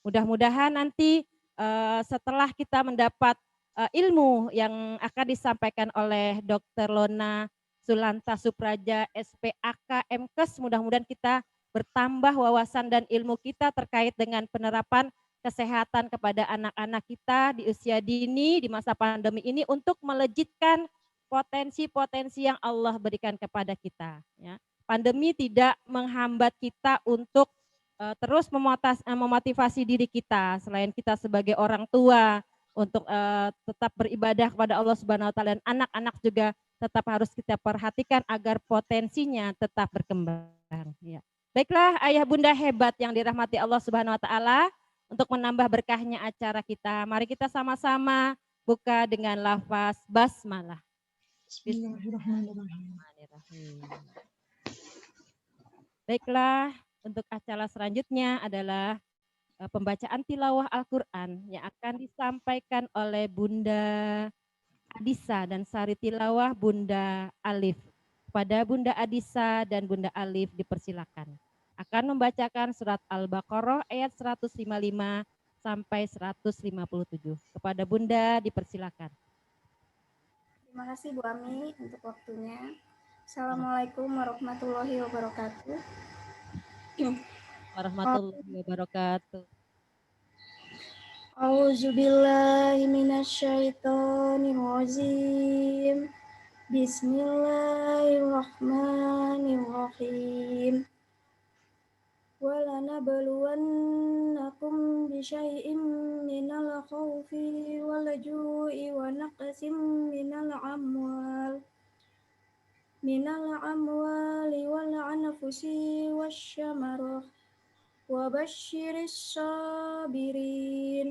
Mudah-mudahan nanti setelah kita mendapat ilmu yang akan disampaikan oleh Dr. Lona Sulanta Supraja SPAK MKes, mudah-mudahan kita bertambah wawasan dan ilmu kita terkait dengan penerapan kesehatan kepada anak-anak kita di usia dini di masa pandemi ini untuk melejitkan potensi-potensi yang Allah berikan kepada kita. Ya. Pandemi tidak menghambat kita untuk terus memotivasi diri kita, selain kita sebagai orang tua untuk tetap beribadah kepada Allah Subhanahu Wa Taala, dan anak-anak juga tetap harus kita perhatikan agar potensinya tetap berkembang. Ya. Baiklah ayah bunda hebat yang dirahmati Allah Subhanahu Wa Taala, untuk menambah berkahnya acara kita, mari kita sama-sama buka dengan lafaz basmalah. Bismillahirrahmanirrahim. Baiklah, untuk acara selanjutnya adalah pembacaan tilawah Al-Quran yang akan disampaikan oleh Bunda Adisa dan sari tilawah Bunda Alif. Kepada Bunda Adisa dan Bunda Alif dipersilakan. Akan membacakan surat Al-Baqarah ayat 155 sampai 157. Kepada Bunda dipersilakan. Terima kasih Bu Ami untuk waktunya. Assalamualaikum warahmatullahi wabarakatuh. Warahmatullahi wabarakatuh. A'udzubillahi minasyaitonirrajim. Bismillahirrahmanirrahim. وَلَنَبْلُوَنَّكُمْ بِشَيْءٍ مِّنَ الْخَوْفِ وَالْجُوعِ وَنَقْصٍ مِّنَ الْأَمْوَالِ وَالْأَنفُسِ وَالثَّمَرَاتِ وَبَشِّرِ الصَّابِرِينَ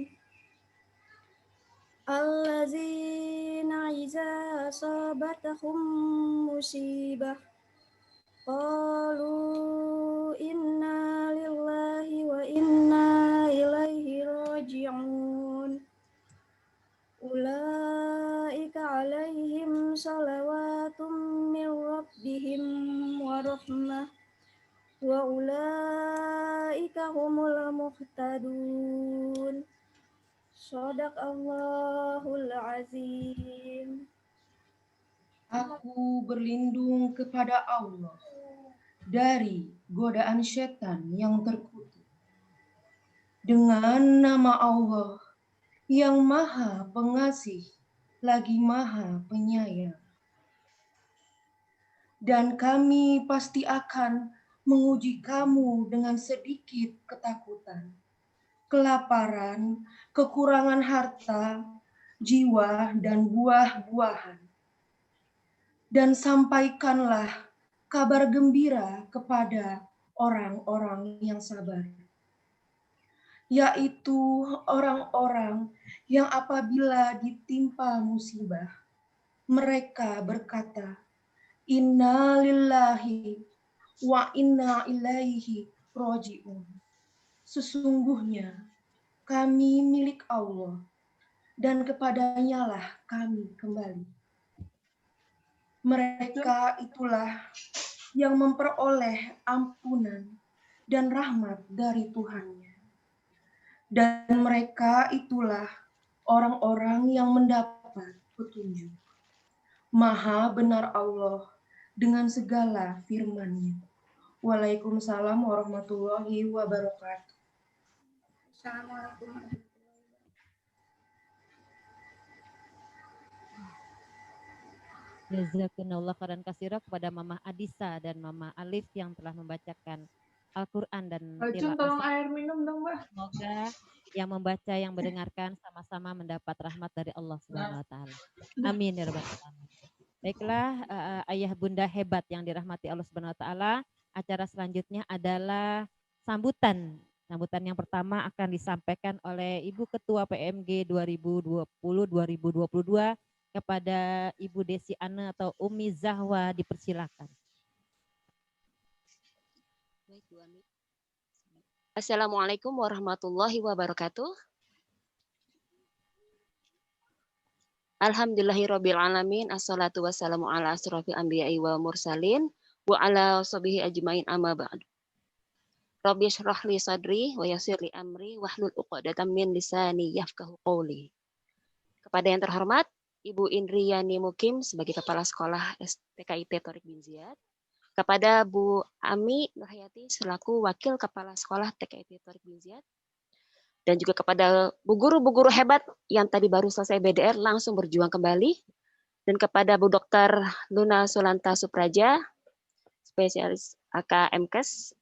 الَّذِينَ إِذَا أَصَابَتْهُم مُّصِيبَةٌ قالوا إنا لله وإنا إليه راجعون أولئك عليهم صلوات من ربهم ورحمة وأولئك هم المهتدون صدق الله العظيم. Aku berlindung kepada Allah dari godaan setan yang terkutuk. Dengan nama Allah yang Maha Pengasih lagi Maha Penyayang. Dan kami pasti akan menguji kamu dengan sedikit ketakutan, kelaparan, kekurangan harta, jiwa, dan buah-buahan. Dan sampaikanlah kabar gembira kepada orang-orang yang sabar, yaitu orang-orang yang apabila ditimpa musibah, mereka berkata, Inna lillahi wa inna ilaihi roji'un. Sesungguhnya kami milik Allah dan kepadanya lah kami kembali. Mereka itulah yang memperoleh ampunan dan rahmat dari Tuhannya. Dan mereka itulah orang-orang yang mendapat petunjuk. Maha benar Allah dengan segala firman-Nya. Waalaikumsalam warahmatullahi wabarakatuh. Assalamualaikum. Jazakumullah khairan katsira kepada Mama Adisa dan Mama Alif yang telah membacakan Al-Quran dan tolong air minum dong, Mbak. Semoga yang membaca, yang mendengarkan sama-sama mendapat rahmat dari Allah Subhanahu Wa Taala. Amin ya rabbal alamin. Baiklah ayah bunda hebat yang dirahmati Allah Subhanahu Wa Taala. Acara selanjutnya adalah sambutan. Sambutan yang pertama akan disampaikan oleh Ibu Ketua PMG 2020-2022 kepada Ibu Desi Ana atau Umi Zahwa, dipersilakan. Assalamualaikum warahmatullahi wabarakatuh. Alhamdulillahirabbil alamin, assalatu wassalamu ala asrofil anbiya'i wal mursalin wa ala sahbihi ajmain amma ba'du. Rabbi shrah li sadri wa yassir li amri wahlul 'uqdatam min lisani yafqahu qawli. Kepada yang terhormat Ibu Indriyani Mukim sebagai Kepala Sekolah TKIP Thorik bin Ziyad, kepada Bu Ami Nurhayati selaku Wakil Kepala Sekolah TKIP Thorik bin Ziyad, dan juga kepada bu guru hebat yang tadi baru selesai BDR langsung berjuang kembali, dan kepada Bu Dr. Luna Sulanta Supraja, spesialis AKMKes,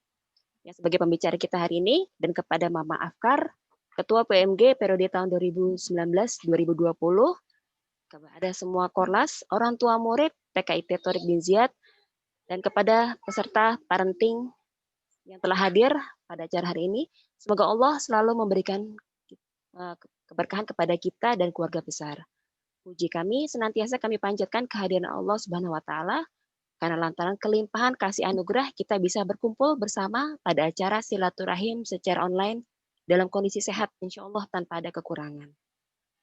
yang sebagai pembicara kita hari ini, dan kepada Mama Afkar, Ketua PMG periode tahun 2019-2020, kepada semua Korlas, orang tua murid TKIP Thorik bin Ziyad, dan kepada peserta parenting yang telah hadir pada acara hari ini. Semoga Allah selalu memberikan keberkahan kepada kita dan keluarga besar. Puji kami senantiasa kami panjatkan kehadiran Allah Subhanahu wa taala, karena lantaran kelimpahan kasih anugerah kita bisa berkumpul bersama pada acara silaturahim secara online dalam kondisi sehat insya Allah tanpa ada kekurangan.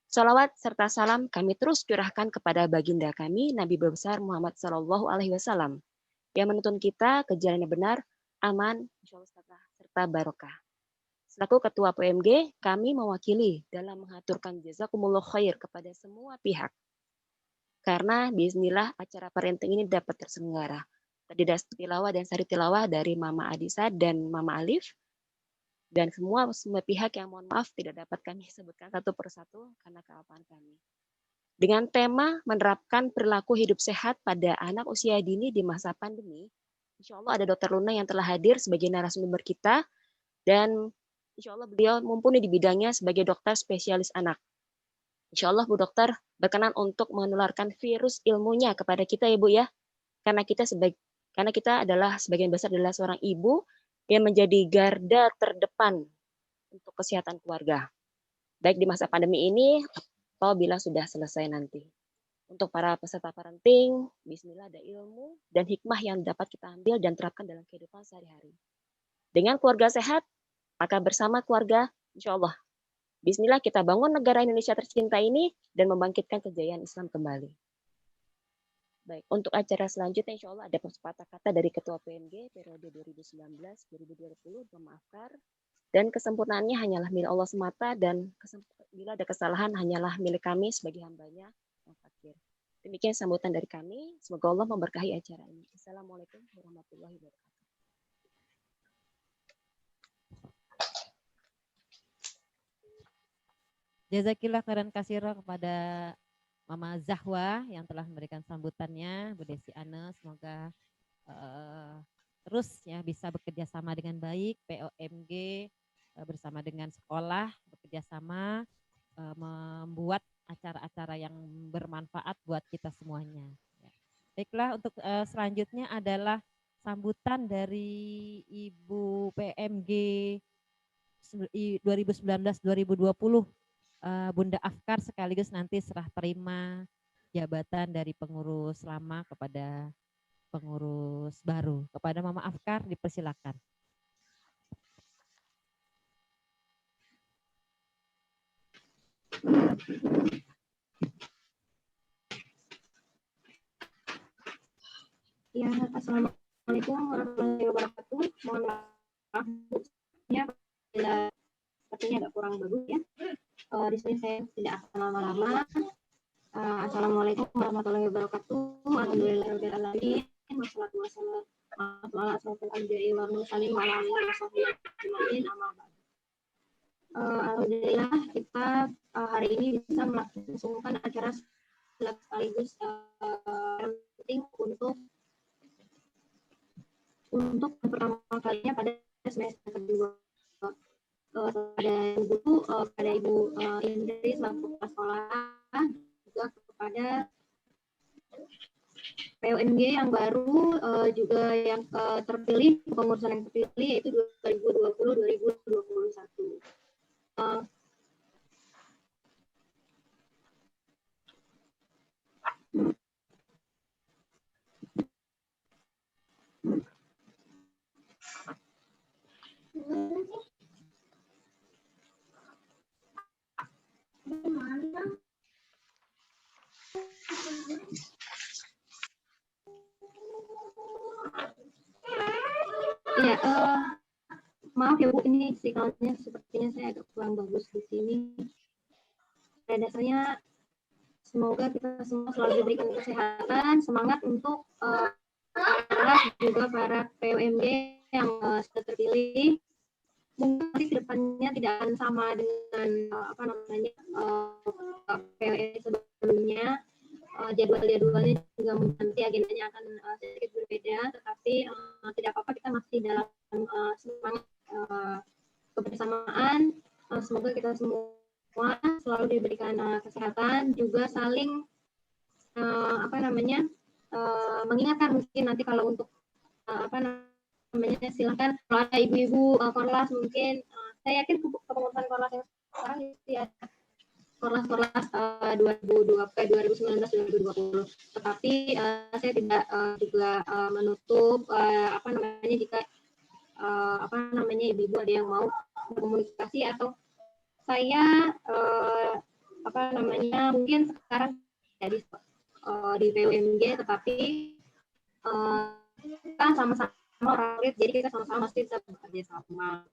Salawat serta salam kami terus curahkan kepada baginda kami Nabi besar Muhammad Sallallahu Alaihi Wasallam yang menuntun kita ke jalan yang benar, aman, insya Allah serta barokah. Selaku Ketua PMG, kami mewakili dalam mengaturkan jazakumullah khair kepada semua pihak. Karena bismillah acara parenting ini dapat terselenggara. Tadi das tilawah dan sari tilawah dari Mama Adisa dan Mama Alif. Dan semua pihak yang mohon maaf tidak dapat kami sebutkan satu persatu karena kealpaan kami. Dengan tema menerapkan perilaku hidup sehat pada anak usia dini di masa pandemi, insya Allah ada Dr. Luna yang telah hadir sebagai narasumber kita, dan insya Allah beliau mumpuni di bidangnya sebagai dokter spesialis anak. Insya Allah Bu Dokter berkenan untuk menularkan virus ilmunya kepada kita ya Bu ya, karena kita adalah sebagian besar adalah seorang ibu yang menjadi garda terdepan untuk kesehatan keluarga, baik di masa pandemi ini atau bila sudah selesai nanti. Untuk para peserta parenting, bismillah ada ilmu dan hikmah yang dapat kita ambil dan terapkan dalam kehidupan sehari-hari. Dengan keluarga sehat, maka bersama keluarga, insya Allah, bismillah kita bangun negara Indonesia tercinta ini dan membangkitkan kejayaan Islam kembali. Baik, untuk acara selanjutnya insya Allah ada sepatah kata dari Ketua PMG periode 2019-2020, memaafkan, dan kesempurnaannya hanyalah milik Allah semata, dan bila ada kesalahan hanyalah milik kami sebagai hambanya yang fakir. Demikian sambutan dari kami. Semoga Allah memberkahi acara ini. Assalamualaikum warahmatullahi wabarakatuh. Jazakillah khairan katsira kepada Mama Zahwa yang telah memberikan sambutannya, Bu Desi Ane, semoga terus ya bisa bekerja sama dengan baik, POMG bersama dengan sekolah bekerja sama membuat acara-acara yang bermanfaat buat kita semuanya. Baiklah, untuk selanjutnya adalah sambutan dari Ibu PMG 2019-2020, Bunda Afkar, sekaligus nanti serah terima jabatan dari pengurus lama kepada pengurus baru. Kepada Mama Afkar dipersilakan. Ya, assalamualaikum warahmatullahi wabarakatuh. Mohon maaf ya bila sepertinya agak kurang bagus ya. Di sini saya tidak akan lama-lama. Assalamualaikum warahmatullahi wabarakatuh. Alhamdulillahirabbil alamin. Wassalatu wassalamu ala asrofil anbiya'i wal mursalin wa ala alihi washabihi. Alhamdulillah kita hari ini bisa melaksanakan acara sekaligus penting untuk pertama kalinya pada semester kedua. Pada Ibu Indri selaku kepala sekolah, juga kepada POMG yang baru, juga yang terpilih, pengurusan yang terpilih yaitu 2020-2021. Ya, Maaf ya Bu, ini sinyalnya sepertinya saya agak kurang bagus di sini. Pada dasarnya semoga kita semua selalu diberikan kesehatan, semangat untuk para juga para PUMG yang sudah terpilih. Mungkin nanti kedepannya tidak akan sama dengan PUMG sebelumnya. Jadwal-jadwalnya juga nanti agendanya akan sedikit berbeda, tetapi tidak apa-apa, kita masih dalam semangat kebersamaan. Semoga kita semua selalu diberikan kesehatan, juga saling mengingatkan. Mungkin nanti kalau untuk silakan kalau ada ibu-ibu korlas, mungkin saya yakin kepengurusan korlas yang sekarang ya korlas 2019-2020, tetapi saya tidak juga menutup jika ibu-ibu ada yang mau berkomunikasi, atau saya mungkin sekarang jadi di PUMG, tetapi kita sama-sama orang kulit, jadi kita sama-sama mesti bisa bekerja sama.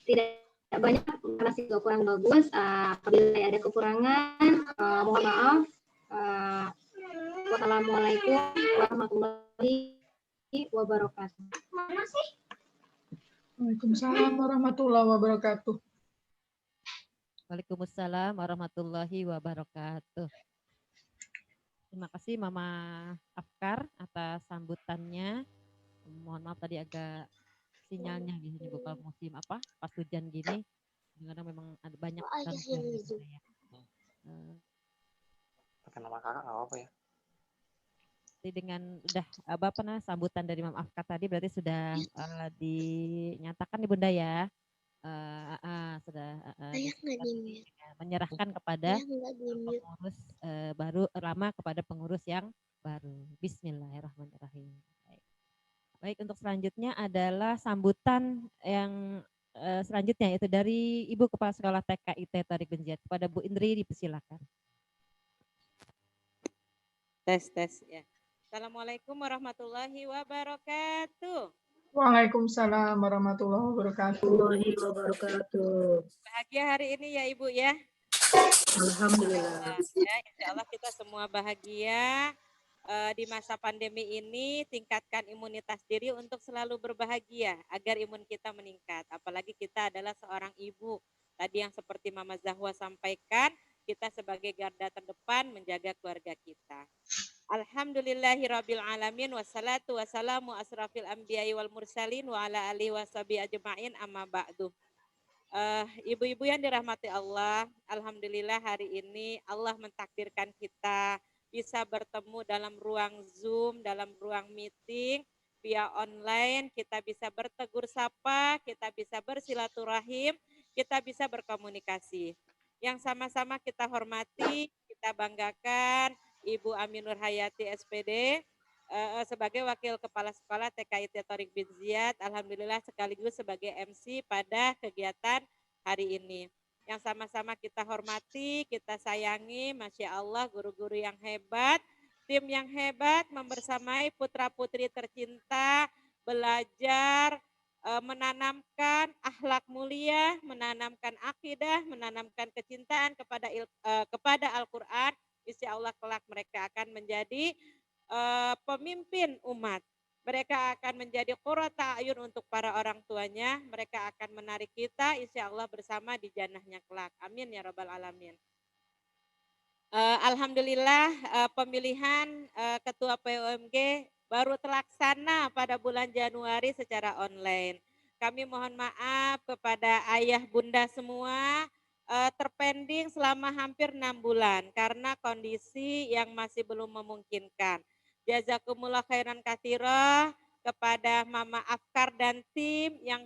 Tidak banyak karena sih kurang bagus. Apabila ada kekurangan, mohon maaf. Wassalamualaikum warahmatullahi wabarakatuh. Waalaikumsalam warahmatullahi wabarakatuh. Waalaikumsalam warahmatullahi wabarakatuh. Terima kasih Mama Afkar atas sambutannya. Mohon maaf tadi agak sinyalnya di sini Bu, kalau musim pas hujan gini, kadang memang ada banyak gangguan gitu ya. Pakai nama kakak nggak apa ya? Jadi dengan udah sambutan dari Mama Afkar tadi berarti sudah dinyatakan di Bunda ya. Sudah menyerahkan kepada pengurus baru lama kepada pengurus yang baru. Bismillahirrahmanirrahim. Baik, untuk selanjutnya adalah sambutan yang selanjutnya, yaitu dari Ibu Kepala Sekolah TKIT Tariq Benziat. Kepada Bu Indri dipersilakan. Tes ya. Assalamualaikum warahmatullahi wabarakatuh. Waalaikumsalam warahmatullahi wabarakatuh. Bahagia hari ini ya Ibu ya. Alhamdulillah. Ya, insya Allah kita semua bahagia. Di masa pandemi ini tingkatkan imunitas diri untuk selalu berbahagia agar imun kita meningkat. Apalagi kita adalah seorang ibu. Tadi yang seperti Mama Zahwa sampaikan, kita sebagai garda terdepan menjaga keluarga kita. Alhamdulillahirabbil alamin, wassalatu wassalamu asrafil anbiya'i wal mursalin wa ala alihi washabihi ajma'in, amma ba'du. Ibu-ibu yang dirahmati Allah, alhamdulillah hari ini Allah mentakdirkan kita bisa bertemu dalam ruang Zoom, dalam ruang meeting, via online. Kita bisa bertegur sapa, kita bisa bersilaturahim, kita bisa berkomunikasi. Yang sama-sama kita hormati, kita banggakan Ibu Aminur Hayati SPD sebagai Wakil Kepala Sekolah TKIT Tariq Benziat, alhamdulillah sekaligus sebagai MC pada kegiatan hari ini. Yang sama-sama kita hormati, kita sayangi, Masya Allah, guru-guru yang hebat, tim yang hebat, membersamai putra-putri tercinta, belajar, menanamkan akhlak mulia, menanamkan akidah, menanamkan kecintaan kepada Al-Quran. Insya Allah kelak mereka akan menjadi pemimpin umat. Mereka akan menjadi qurrata ayun untuk para orang tuanya. Mereka akan menarik kita insya Allah bersama di jannahnya kelak. Amin ya rabbal alamin. Alhamdulillah pemilihan ketua PUMG baru terlaksana pada bulan Januari secara online. Kami mohon maaf kepada ayah bunda semua, terpending selama hampir 6 bulan karena kondisi yang masih belum memungkinkan. Jazakumullah khairan katsirah kepada Mama Afkar dan tim yang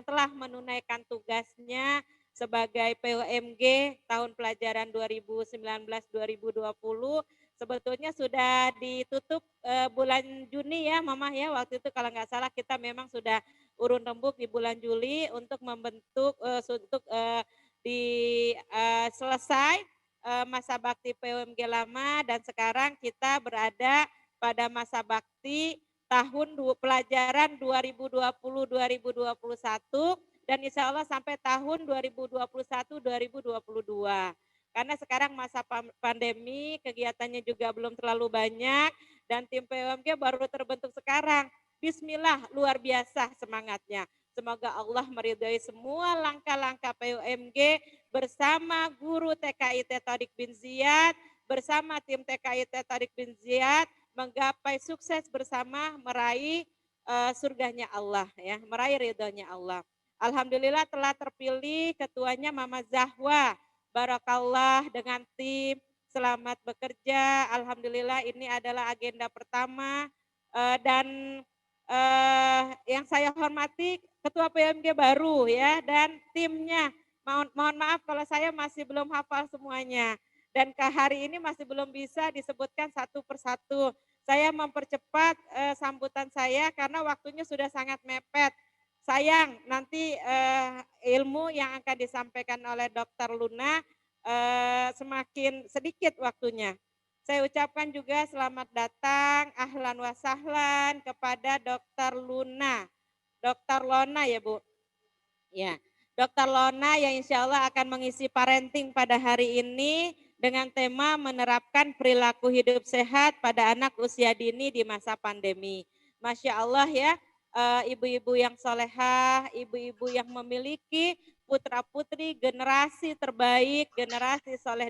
telah menunaikan tugasnya sebagai PUMG tahun pelajaran 2019-2020. Sebetulnya sudah ditutup bulan Juni ya Mama ya, waktu itu kalau nggak salah kita memang sudah urun rembuk di bulan Juli untuk membentuk selesai masa bakti PUMG lama, dan sekarang kita berada pada masa bakti pelajaran 2020-2021 dan insya Allah sampai tahun 2021-2022. Karena sekarang masa pandemi, kegiatannya juga belum terlalu banyak dan tim PUMG baru terbentuk sekarang. Bismillah, luar biasa semangatnya. Semoga Allah meridhai semua langkah-langkah PUMG bersama guru TKIT Thariq bin Ziyad, bersama tim TKIT Thariq bin Ziyad menggapai sukses bersama meraih surganya Allah ya, meraih ridhonya Allah. Alhamdulillah telah terpilih ketuanya Mama Zahwa. Barakallah dengan tim, selamat bekerja. Alhamdulillah ini adalah agenda pertama dan yang saya hormati Ketua PMG baru ya dan timnya. Mohon maaf kalau saya masih belum hafal semuanya dan ke hari ini masih belum bisa disebutkan satu persatu. Saya mempercepat sambutan saya karena waktunya sudah sangat mepet. Sayang nanti ilmu yang akan disampaikan oleh Dr. Luna semakin sedikit waktunya. Saya ucapkan juga selamat datang, ahlan wa sahlan kepada Dr. Luna. Dr. Lona ya Bu. Ya, Dr. Lona yang insya Allah akan mengisi parenting pada hari ini dengan tema menerapkan perilaku hidup sehat pada anak usia dini di masa pandemi. Masya Allah ya, ibu-ibu yang solehah, ibu-ibu yang memiliki putra-putri generasi terbaik, generasi soleh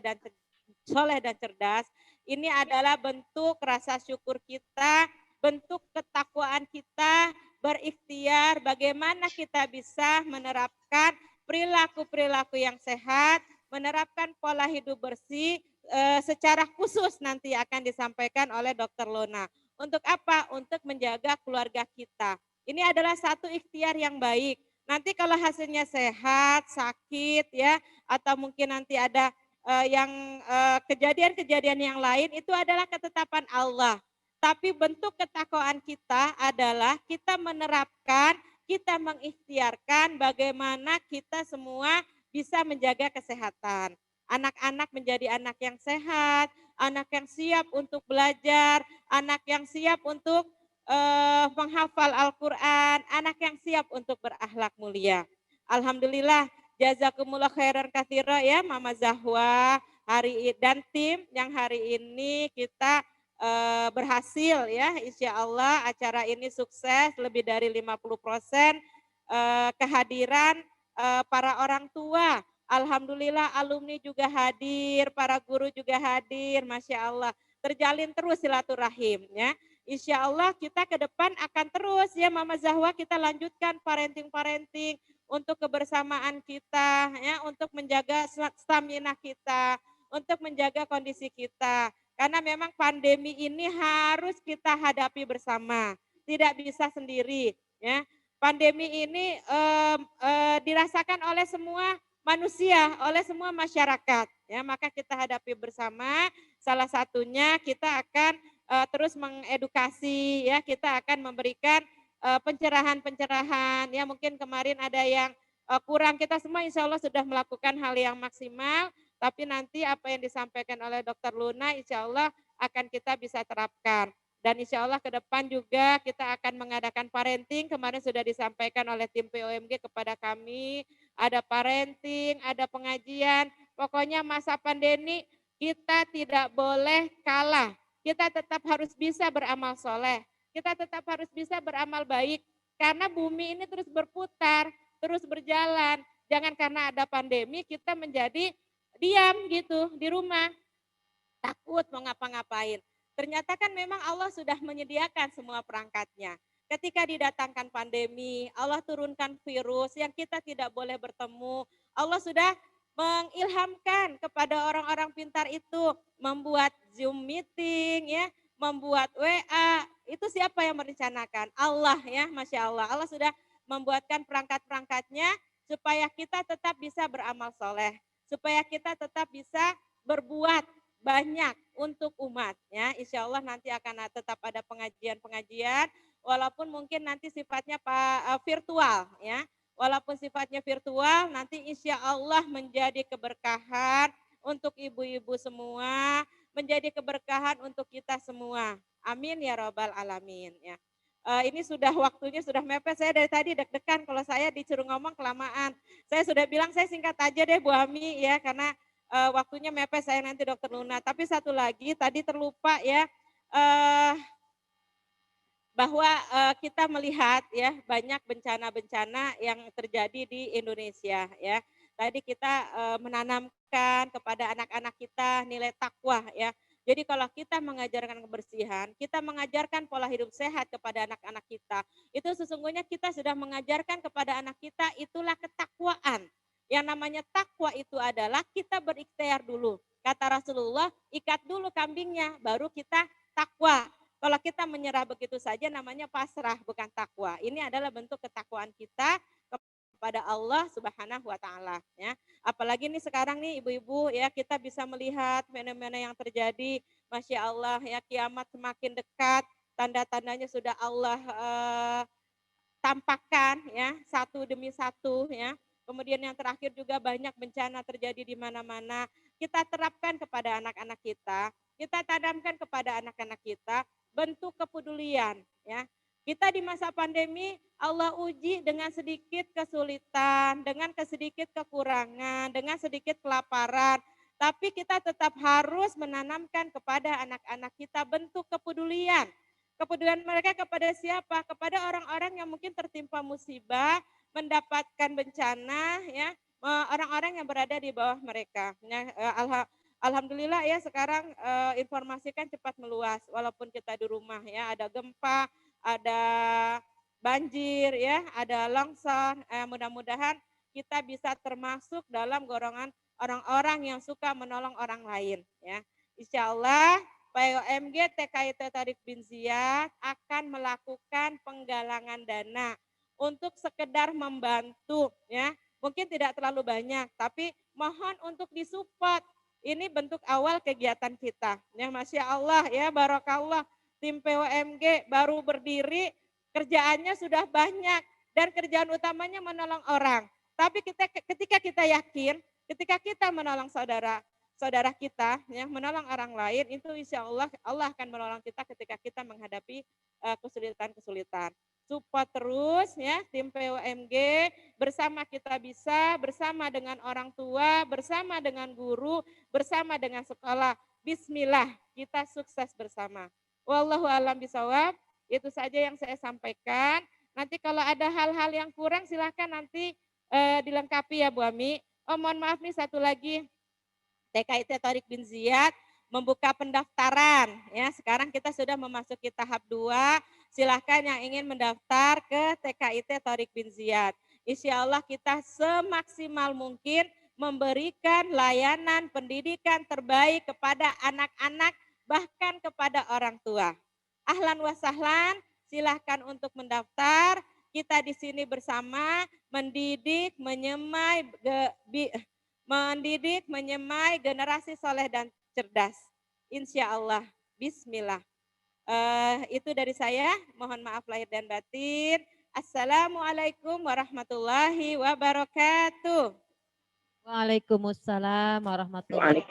dan cerdas. Ini adalah bentuk rasa syukur kita, bentuk ketakwaan kita, berikhtiar bagaimana kita bisa menerapkan perilaku-perilaku yang sehat, menerapkan pola hidup bersih secara khusus nanti akan disampaikan oleh Dr. Lona. Untuk apa? Untuk menjaga keluarga kita. Ini adalah satu ikhtiar yang baik. Nanti kalau hasilnya sehat, sakit ya, atau mungkin nanti ada kejadian-kejadian yang lain itu adalah ketetapan Allah. Tapi bentuk ketakwaan kita adalah kita menerapkan, kita mengikhtiarkan bagaimana kita semua bisa menjaga kesehatan. Anak-anak menjadi anak yang sehat, anak yang siap untuk belajar, anak yang siap untuk menghafal Al-Quran, anak yang siap untuk berakhlak mulia. Alhamdulillah, jazakumullah khairan katsira ya Mama Zahwa dan tim yang hari ini kita berhasil ya, insya Allah acara ini sukses lebih dari 50% kehadiran para orang tua. Alhamdulillah alumni juga hadir, para guru juga hadir, Masya Allah. Terjalin terus silaturahim ya. Insya Allah kita ke depan akan terus ya Mama Zahwa kita lanjutkan parenting untuk kebersamaan kita ya, untuk menjaga stamina kita, untuk menjaga kondisi kita. Karena memang pandemi ini harus kita hadapi bersama, tidak bisa sendiri. Ya, pandemi ini dirasakan oleh semua manusia, oleh semua masyarakat. Ya, maka kita hadapi bersama. Salah satunya kita akan terus mengedukasi, ya, kita akan memberikan pencerahan-pencerahan. Ya, mungkin kemarin ada yang kurang, kita semua insya Allah sudah melakukan hal yang maksimal. Tapi nanti apa yang disampaikan oleh Dr. Luna insya Allah akan kita bisa terapkan. Dan insya Allah ke depan juga kita akan mengadakan parenting. Kemarin sudah disampaikan oleh tim POMG kepada kami. Ada parenting, ada pengajian. Pokoknya masa pandemi kita tidak boleh kalah. Kita tetap harus bisa beramal soleh. Kita tetap harus bisa beramal baik. Karena bumi ini terus berputar, terus berjalan. Jangan karena ada pandemi kita menjadi diam gitu di rumah, takut mau ngapa-ngapain. Ternyata kan memang Allah sudah menyediakan semua perangkatnya. Ketika didatangkan pandemi, Allah turunkan virus yang kita tidak boleh bertemu. Allah sudah mengilhamkan kepada orang-orang pintar itu membuat Zoom meeting ya, membuat WA. Itu siapa yang merencanakan? Allah ya, Masya Allah. Allah sudah membuatkan perangkat-perangkatnya supaya kita tetap bisa beramal soleh, supaya kita tetap bisa berbuat banyak untuk umat ya. Insya Allah nanti akan tetap ada pengajian-pengajian walaupun mungkin nanti sifatnya virtual ya. Walaupun sifatnya virtual nanti insya Allah menjadi keberkahan untuk ibu-ibu semua, menjadi keberkahan untuk kita semua. Amin ya rabbal alamin ya. Ini sudah waktunya sudah mepet, saya dari tadi deg-degan kalau saya disuruh ngomong kelamaan. Saya sudah bilang saya singkat aja deh Bu Ami ya, karena waktunya mepet saya nanti Dokter Luna. Tapi satu lagi tadi terlupa ya, bahwa kita melihat ya banyak bencana-bencana yang terjadi di Indonesia ya. Tadi kita menanamkan kepada anak-anak kita nilai takwa ya. Jadi kalau kita mengajarkan kebersihan, kita mengajarkan pola hidup sehat kepada anak-anak kita, itu sesungguhnya kita sudah mengajarkan kepada anak kita itulah ketakwaan. Yang namanya takwa itu adalah kita berikhtiar dulu. Kata Rasulullah, ikat dulu kambingnya, baru kita takwa. Kalau kita menyerah begitu saja namanya pasrah, bukan takwa. Ini adalah bentuk ketakwaan kita kepada Allah Subhanahu wa taala ya. Apalagi nih sekarang nih ibu-ibu ya, kita bisa melihat fenomena yang terjadi, Masya Allah ya, kiamat semakin dekat, tanda-tandanya sudah Allah tampakkan ya, satu demi satu ya. Kemudian yang terakhir juga banyak bencana terjadi di mana-mana. Kita terapkan kepada anak-anak kita tanamkan kepada anak-anak kita bentuk kepedulian ya. Kita di masa pandemi Allah uji dengan sedikit kesulitan, dengan sedikit kekurangan, dengan sedikit kelaparan. Tapi kita tetap harus menanamkan kepada anak-anak kita bentuk kepedulian. Kepedulian mereka kepada siapa? Kepada orang-orang yang mungkin tertimpa musibah, mendapatkan bencana ya, orang-orang yang berada di bawah mereka. Ya, Alhamdulillah ya sekarang informasi kan cepat meluas walaupun kita di rumah ya, ada gempa, ada banjir ya, ada longsor. Mudah-mudahan kita bisa termasuk dalam golongan orang-orang yang suka menolong orang lain ya. Insya Allah POMG TKIT Tariq bin Ziyad akan melakukan penggalangan dana untuk sekedar membantu ya. Mungkin tidak terlalu banyak, tapi mohon untuk disupport. Ini bentuk awal kegiatan kita. Ya, Masya Allah ya, Barakallah. Tim POMG baru berdiri, kerjaannya sudah banyak dan kerjaan utamanya menolong orang. Tapi ketika kita yakin, ketika kita menolong saudara kita, ya, menolong orang lain, itu insya Allah Allah akan menolong kita ketika kita menghadapi kesulitan-kesulitan. Support terus ya tim POMG, bersama kita bisa, bersama dengan orang tua, bersama dengan guru, bersama dengan sekolah. Bismillah, kita sukses bersama. Wallahu a'lam bishawab. Itu saja yang saya sampaikan. Nanti kalau ada hal-hal yang kurang silahkan nanti dilengkapi ya Bu Ami. Oh mohon maaf nih satu lagi. TKIT Tariq bin Ziyad membuka pendaftaran ya. Sekarang kita sudah memasuki tahap 2. Silahkan yang ingin mendaftar ke TKIT Tariq bin Ziyad. Insya Allah kita semaksimal mungkin memberikan layanan pendidikan terbaik kepada anak-anak bahkan kepada orang tua. Ahlan wa sahlan, silahkan untuk mendaftar. Kita di sini bersama mendidik, menyemai generasi soleh dan cerdas. Insya Allah. Bismillah. Itu dari saya. Mohon maaf lahir dan batin. Assalamualaikum warahmatullahi wabarakatuh. Waalaikumsalam warahmatullahi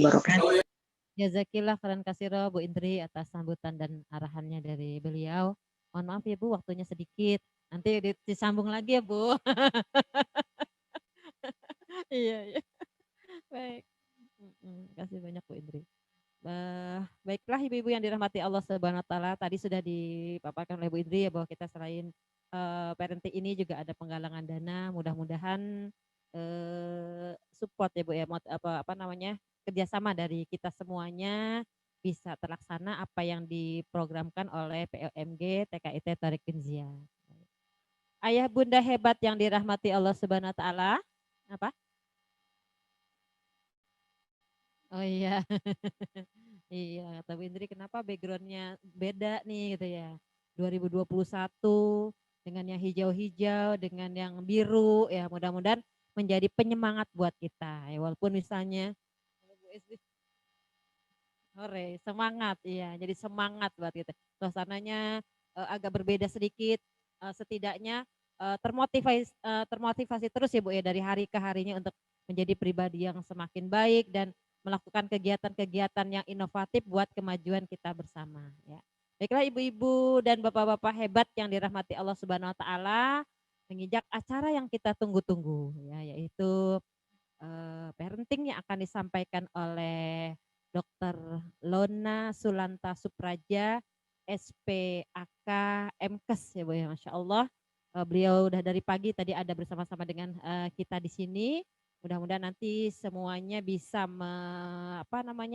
wabarakatuh. Jazakillah khairan katsira Bu Indri atas sambutan dan arahannya dari beliau. Mohon maaf ya Bu, waktunya sedikit. Nanti disambung lagi ya Bu. Iya. Baik. Terima kasih banyak Bu Indri. Baiklah ibu-ibu yang dirahmati Allah Subhanahu wa taala, tadi sudah dipaparkan oleh Bu Indri ya bahwa kita selain parenting ini juga ada penggalangan dana, mudah-mudahan support ya Bu ya, apa namanya, kerjasama dari kita semuanya bisa terlaksana apa yang diprogramkan oleh POMG TKIT Tariq bin Ziyad. Ayah bunda hebat yang dirahmati Allah Subhanahu wa taala, apa? Oh iya, iya kata Bu Indri kenapa backgroundnya beda nih gitu ya. 2021 dengan yang hijau-hijau, dengan yang biru ya mudah-mudahan menjadi penyemangat buat kita ya walaupun misalnya sore semangat iya jadi semangat buat kita. Suasananya agak berbeda sedikit setidaknya termotivasi terus ya Bu ya dari hari ke harinya untuk menjadi pribadi yang semakin baik dan melakukan kegiatan-kegiatan yang inovatif buat kemajuan kita bersama ya. Baiklah ibu-ibu dan bapak-bapak hebat yang dirahmati Allah Subhanahu wa taala, menginjak acara yang kita tunggu-tunggu ya, yaitu parenting yang akan disampaikan oleh Dr. Lona Sulanta Supraja, SPAK MKes ya Bu ya, Masya Allah. Beliau udah dari pagi tadi ada bersama-sama dengan kita di sini. Mudah-mudahan nanti semuanya bisa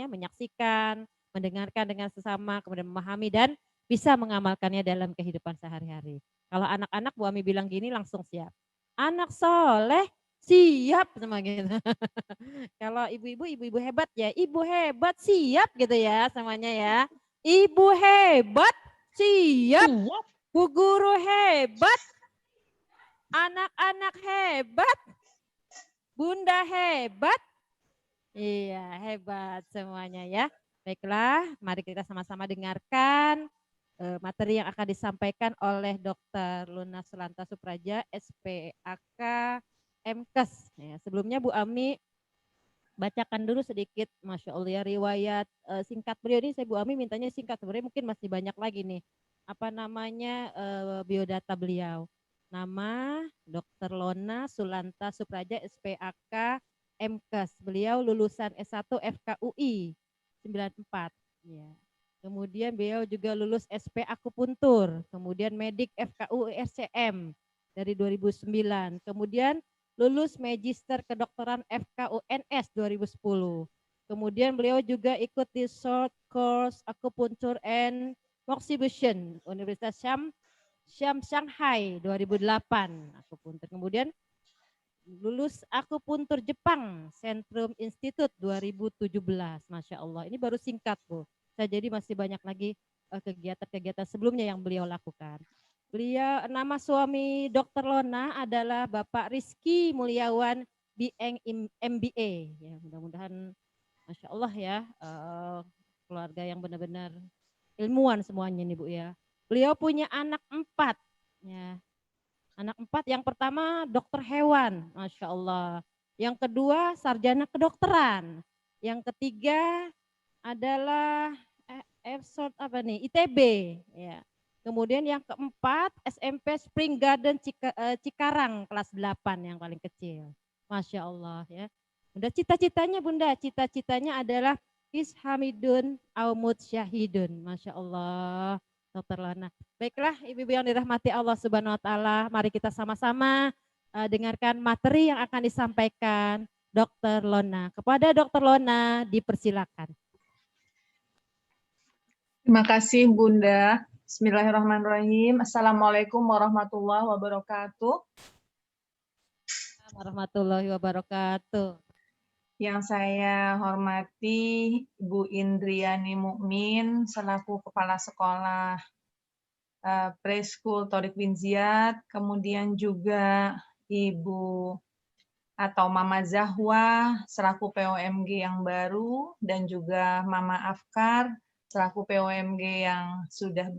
menyaksikan, mendengarkan dengan sesama, kemudian memahami dan bisa mengamalkannya dalam kehidupan sehari-hari. Kalau anak-anak Bu Ami bilang gini langsung siap. Anak soleh siap sama gitu. Kalau ibu-ibu hebat ya, ibu hebat siap gitu ya semuanya ya. Ibu hebat siap, Bu guru hebat, anak-anak hebat, Bunda hebat. Iya, hebat semuanya ya. Baiklah, mari kita sama-sama dengarkan materi yang akan disampaikan oleh Dr. Lona Sulanta Supraja, SPAK MKes. Ya, sebelumnya Bu Ami bacakan dulu sedikit, Masya Allah ya, riwayat singkat beliau ini. Saya Bu Ami mintanya singkat, sebenarnya mungkin masih banyak lagi nih. Apa namanya biodata beliau. Nama Dr. Lona Sulanta Supraja, SPAK MKes. Beliau lulusan S1 FKUI 94. Ya. Kemudian beliau juga lulus SP Akupuntur, kemudian Medik FKU RCM dari 2009. Kemudian lulus Magister Kedokteran FKUNS 2010. Kemudian beliau juga ikut di short course Acupuncture and Moxibustion Universitas Shanghai 2008 akupuntur. Kemudian lulus akupuntur Jepang Centrum Institute 2017. Masya Allah, ini baru singkat Bu. Jadi masih banyak lagi kegiatan-kegiatan sebelumnya yang beliau lakukan. Beliau, nama suami Dr. Lona adalah Bapak Rizky Mulyawan Bieng MBA. Ya, mudah-mudahan Masya Allah ya, keluarga yang benar-benar ilmuwan semuanya nih Bu ya. Beliau punya anak 4. Ya, anak 4, yang pertama dokter hewan, Masya Allah. Yang kedua sarjana kedokteran. Yang ketiga adalah ITB. Ya. Kemudian yang keempat SMP Spring Garden Cikarang kelas 8 yang paling kecil. Masya Allah ya. Bunda cita-citanya Bunda, cita-citanya adalah Ishamidun Aumud Syahidun. Masya Allah. Dr. Lona. Baiklah ibu-ibu yang dirahmati Allah Subhanahu wa taala, mari kita sama-sama dengarkan materi yang akan disampaikan Dr. Lona. Kepada Dr. Lona dipersilakan. Terima kasih Bunda. Bismillahirrahmanirrahim. Assalamualaikum warahmatullahi wabarakatuh. Warahmatullahi wabarakatuh. Yang saya hormati Ibu Indriani Mukmin selaku Kepala Sekolah Preschool Thoriq bin Ziyad, kemudian juga Ibu atau Mama Zahwa selaku POMG yang baru, dan juga Mama Afkar selaku POMG yang sudah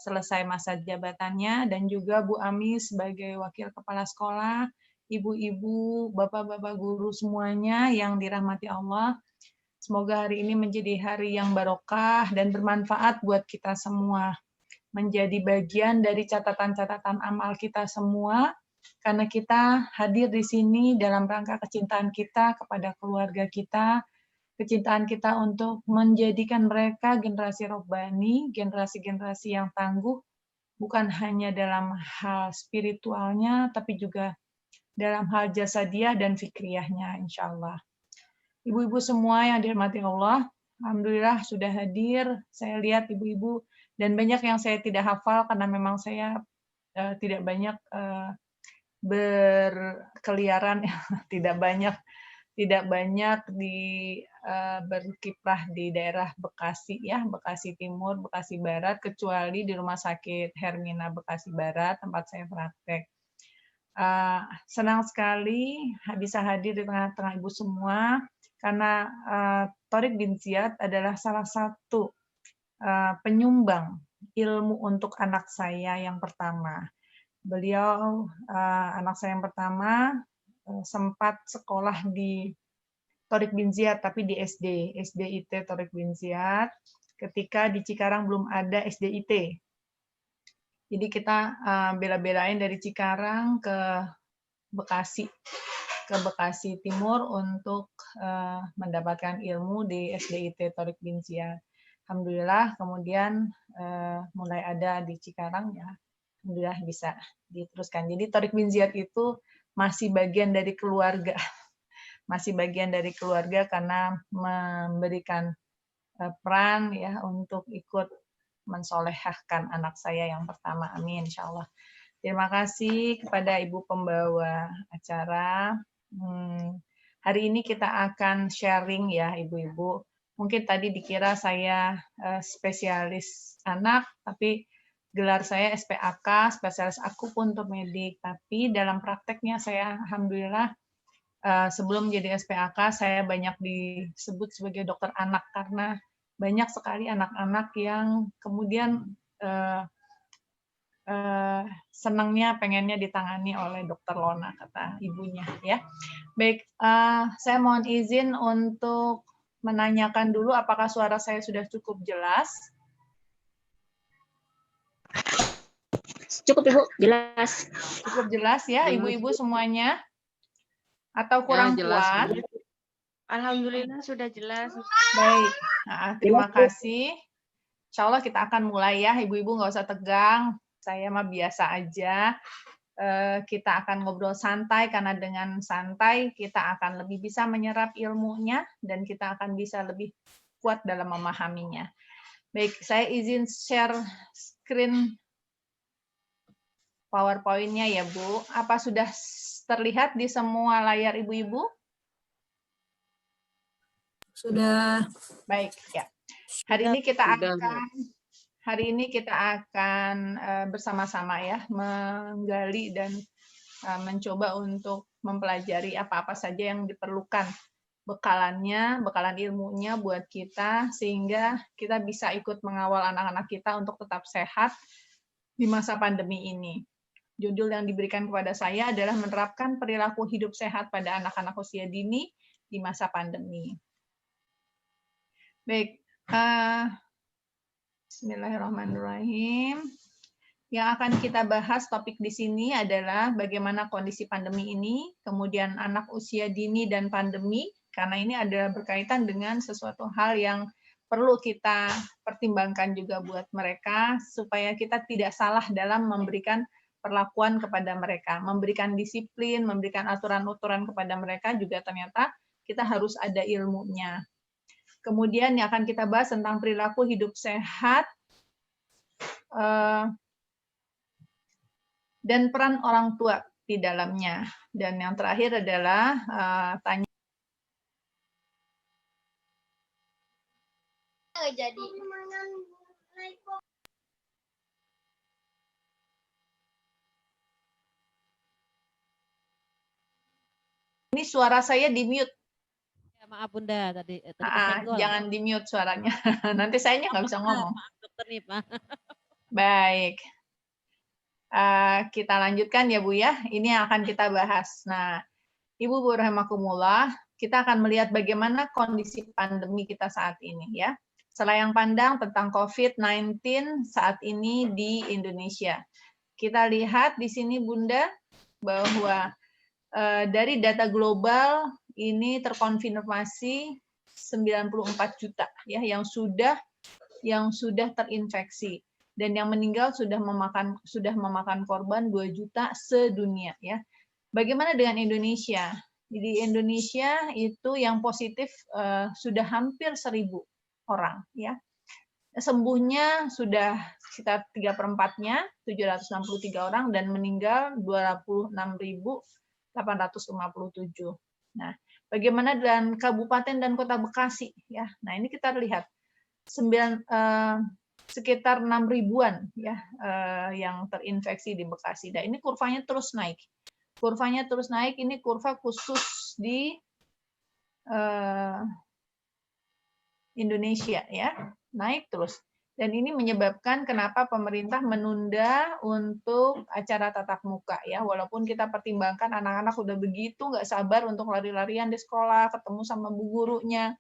selesai masa jabatannya, dan juga Bu Ami sebagai Wakil Kepala Sekolah, ibu-ibu, bapak-bapak guru semuanya yang dirahmati Allah. Semoga hari ini menjadi hari yang barokah dan bermanfaat buat kita semua. Menjadi bagian dari catatan-catatan amal kita semua, karena kita hadir di sini dalam rangka kecintaan kita kepada keluarga kita, kecintaan kita untuk menjadikan mereka generasi robbani, generasi-generasi yang tangguh, bukan hanya dalam hal spiritualnya, tapi juga dalam hal jasadiah dan fikriyahnya, insya Allah. Ibu-ibu semua yang dirahmati Allah, alhamdulillah sudah hadir. Saya lihat ibu-ibu, dan banyak yang saya tidak hafal karena memang saya tidak banyak berkeliaran, tidak banyak berkiprah di daerah Bekasi ya, Bekasi Timur, Bekasi Barat, kecuali di Rumah Sakit Hermina Bekasi Barat tempat saya praktek. Senang sekali bisa hadir di tengah-tengah ibu semua, karena Thoriq bin Ziyad adalah salah satu penyumbang ilmu untuk anak saya yang pertama. Beliau, anak saya yang pertama, sempat sekolah di Thoriq bin Ziyad, tapi di SD IT Thoriq bin Ziyad. ketika di Cikarang belum ada SDIT. Jadi kita bela-belain dari Cikarang ke Bekasi Timur untuk mendapatkan ilmu di SDIT Thoriq bin Ziyad. Alhamdulillah kemudian mulai ada di Cikarang ya, alhamdulillah bisa diteruskan. Jadi Thoriq bin Ziyad itu masih bagian dari keluarga, karena memberikan peran ya untuk ikut mensolehahkan anak saya yang pertama. Amin, insyaallah. Terima kasih kepada Ibu pembawa acara. Hari ini kita akan sharing ya Ibu-Ibu. Mungkin tadi dikira saya spesialis anak, tapi gelar saya SPAK, spesialis akupunturmedik. Tapi dalam prakteknya saya alhamdulillah sebelum jadi SPAK saya banyak disebut sebagai dokter anak karena banyak sekali anak-anak yang kemudian senangnya pengennya ditangani oleh Dokter Lona, kata ibunya ya. Baik, saya mohon izin untuk menanyakan dulu apakah suara saya sudah cukup jelas. Cukup Ibu, jelas. Cukup jelas ya ibu-ibu semuanya? Atau kurang kuat? Alhamdulillah sudah jelas. Baik, terima kasih. Insya Allah kita akan mulai ya, ibu-ibu nggak usah tegang. Saya mah biasa aja. Kita akan ngobrol santai, karena dengan santai kita akan lebih bisa menyerap ilmunya dan kita akan bisa lebih kuat dalam memahaminya. Baik, saya izin share screen PowerPoint-nya ya Bu. Apa sudah terlihat di semua layar ibu-ibu? Sudah. Baik, ya. Hari ini kita akan bersama-sama ya menggali dan mencoba untuk mempelajari apa-apa saja yang diperlukan bekalan ilmunya buat kita sehingga kita bisa ikut mengawal anak-anak kita untuk tetap sehat di masa pandemi ini. Judul yang diberikan kepada saya adalah menerapkan perilaku hidup sehat pada anak-anak usia dini di masa pandemi. Baik, bismillahirrahmanirrahim. Yang akan kita bahas topik di sini adalah bagaimana kondisi pandemi ini, kemudian anak usia dini dan pandemi, karena ini adalah berkaitan dengan sesuatu hal yang perlu kita pertimbangkan juga buat mereka, supaya kita tidak salah dalam memberikan perlakuan kepada mereka, memberikan disiplin, memberikan aturan-aturan kepada mereka, juga ternyata kita harus ada ilmunya. Kemudian yang akan kita bahas tentang perilaku hidup sehat dan peran orang tua di dalamnya. Dan yang terakhir adalah tanya. Ini suara saya di mute. Maaf Bunda, tadi jangan di-mute suaranya. Nanti sayanya nggak bisa ngomong. Maaf dokter nih, Pak. Baik. Kita lanjutkan ya Bu ya. Ini yang akan kita bahas. Nah, Ibu rahimakumullah, kita akan melihat bagaimana kondisi pandemi kita saat ini ya. Selayang pandang tentang COVID-19 saat ini di Indonesia. Kita lihat di sini Bunda bahwa dari data global ini terkonfirmasi 94 juta ya yang sudah terinfeksi dan yang meninggal sudah memakan korban 2 juta sedunia ya. Bagaimana dengan Indonesia? Di Indonesia itu yang positif sudah hampir 1.000 orang ya. Sembuhnya sudah sekitar 3/4-nya 763 orang dan meninggal 26.857. Nah, bagaimana dengan Kabupaten dan Kota Bekasi ya? Nah, ini kita lihat sekitar 6.000-an ya yang terinfeksi di Bekasi. Dan ini kurvanya terus naik. Ini kurva khusus di Indonesia ya, naik terus. Dan ini menyebabkan kenapa pemerintah menunda untuk acara tatap muka ya, walaupun kita pertimbangkan anak-anak udah begitu nggak sabar untuk lari-larian di sekolah, ketemu sama bu gurunya.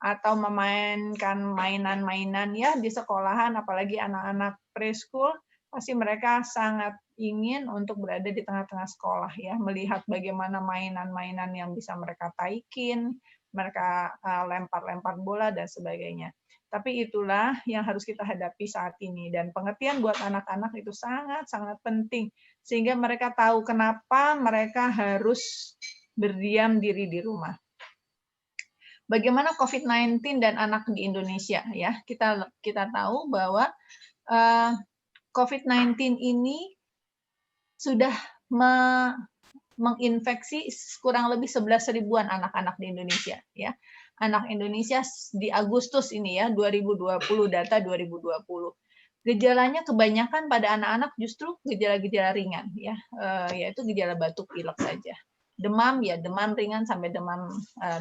atau memainkan mainan-mainan ya di sekolahan, apalagi anak-anak preschool, pasti mereka sangat ingin untuk berada di tengah-tengah sekolah ya, melihat bagaimana mainan-mainan yang bisa mereka taikin, mereka lempar-lempar bola dan sebagainya. Tapi itulah yang harus kita hadapi saat ini, dan pengertian buat anak-anak itu sangat-sangat penting sehingga mereka tahu kenapa mereka harus berdiam diri di rumah. Bagaimana COVID-19 dan anak di Indonesia ya? Kita tahu bahwa COVID-19 ini sudah menginfeksi kurang lebih 11 ribuan anak-anak di Indonesia ya. Anak Indonesia di Agustus ini ya, 2020, data 2020. Gejalanya kebanyakan pada anak-anak justru gejala-gejala ringan ya, yaitu gejala batuk pilek saja. Demam ya, demam ringan sampai demam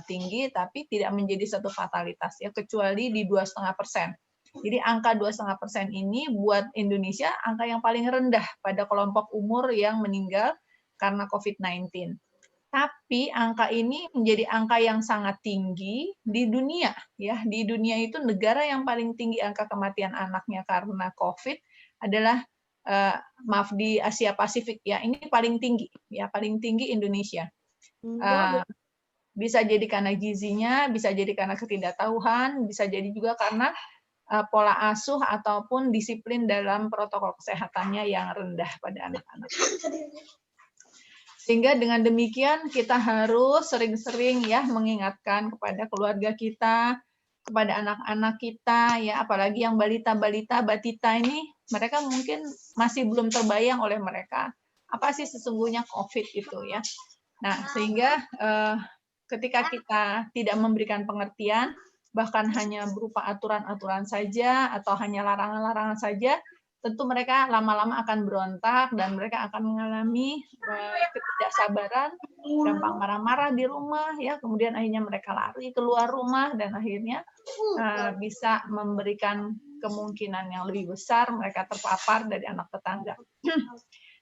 tinggi, tapi tidak menjadi satu fatalitas ya, kecuali di 2,5%. Jadi angka 2,5% ini buat Indonesia angka yang paling rendah pada kelompok umur yang meninggal karena COVID-19. Tapi angka ini menjadi angka yang sangat tinggi di dunia ya. Di dunia itu negara yang paling tinggi angka kematian anaknya karena COVID adalah di Asia Pasifik ya. Ini paling tinggi ya, paling tinggi Indonesia. Bisa jadi karena gizinya, bisa jadi karena ketidaktahuan, bisa jadi juga karena pola asuh ataupun disiplin dalam protokol kesehatannya yang rendah pada anak-anak. Sehingga dengan demikian kita harus sering-sering ya mengingatkan kepada keluarga kita, kepada anak-anak kita ya, apalagi yang balita-balita, batita ini, mereka mungkin masih belum terbayang oleh mereka apa sih sesungguhnya COVID itu ya. Nah, sehingga ketika kita tidak memberikan pengertian, bahkan hanya berupa aturan-aturan saja atau hanya larangan-larangan saja, tentu mereka lama-lama akan berontak dan mereka akan mengalami ketidaksabaran, gampang marah-marah di rumah ya, kemudian akhirnya mereka lari keluar rumah dan akhirnya bisa memberikan kemungkinan yang lebih besar mereka terpapar dari anak tetangga.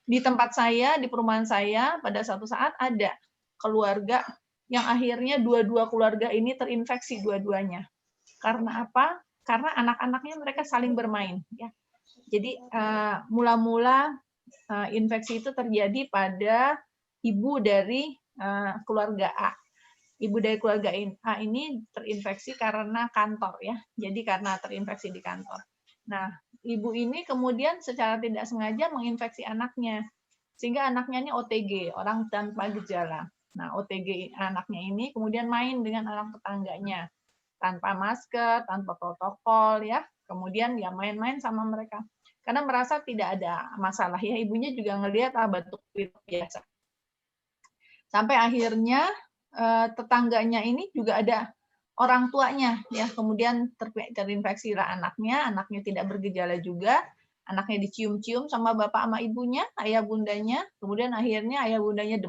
Di tempat saya, di perumahan saya, pada suatu saat ada keluarga yang akhirnya dua-dua keluarga ini terinfeksi dua-duanya. Karena apa? Karena anak-anaknya mereka saling bermain ya. Jadi mula-mula infeksi itu terjadi pada ibu dari keluarga A. Ibu dari keluarga A ini terinfeksi karena kantor ya. Jadi karena terinfeksi di kantor. Nah, ibu ini kemudian secara tidak sengaja menginfeksi anaknya. Sehingga anaknya ini OTG, orang tanpa gejala. Nah, OTG anaknya ini kemudian main dengan anak tetangganya tanpa masker, tanpa protokol ya. Kemudian ya main-main sama mereka. Karena merasa tidak ada masalah ya, ibunya juga ngelihat batuk pilek biasa. Sampai akhirnya tetangganya ini juga ada orang tuanya ya, kemudian terinfeksi lah anaknya tidak bergejala juga, anaknya dicium-cium sama bapak sama ibunya, ayah bundanya, kemudian akhirnya ayah bundanya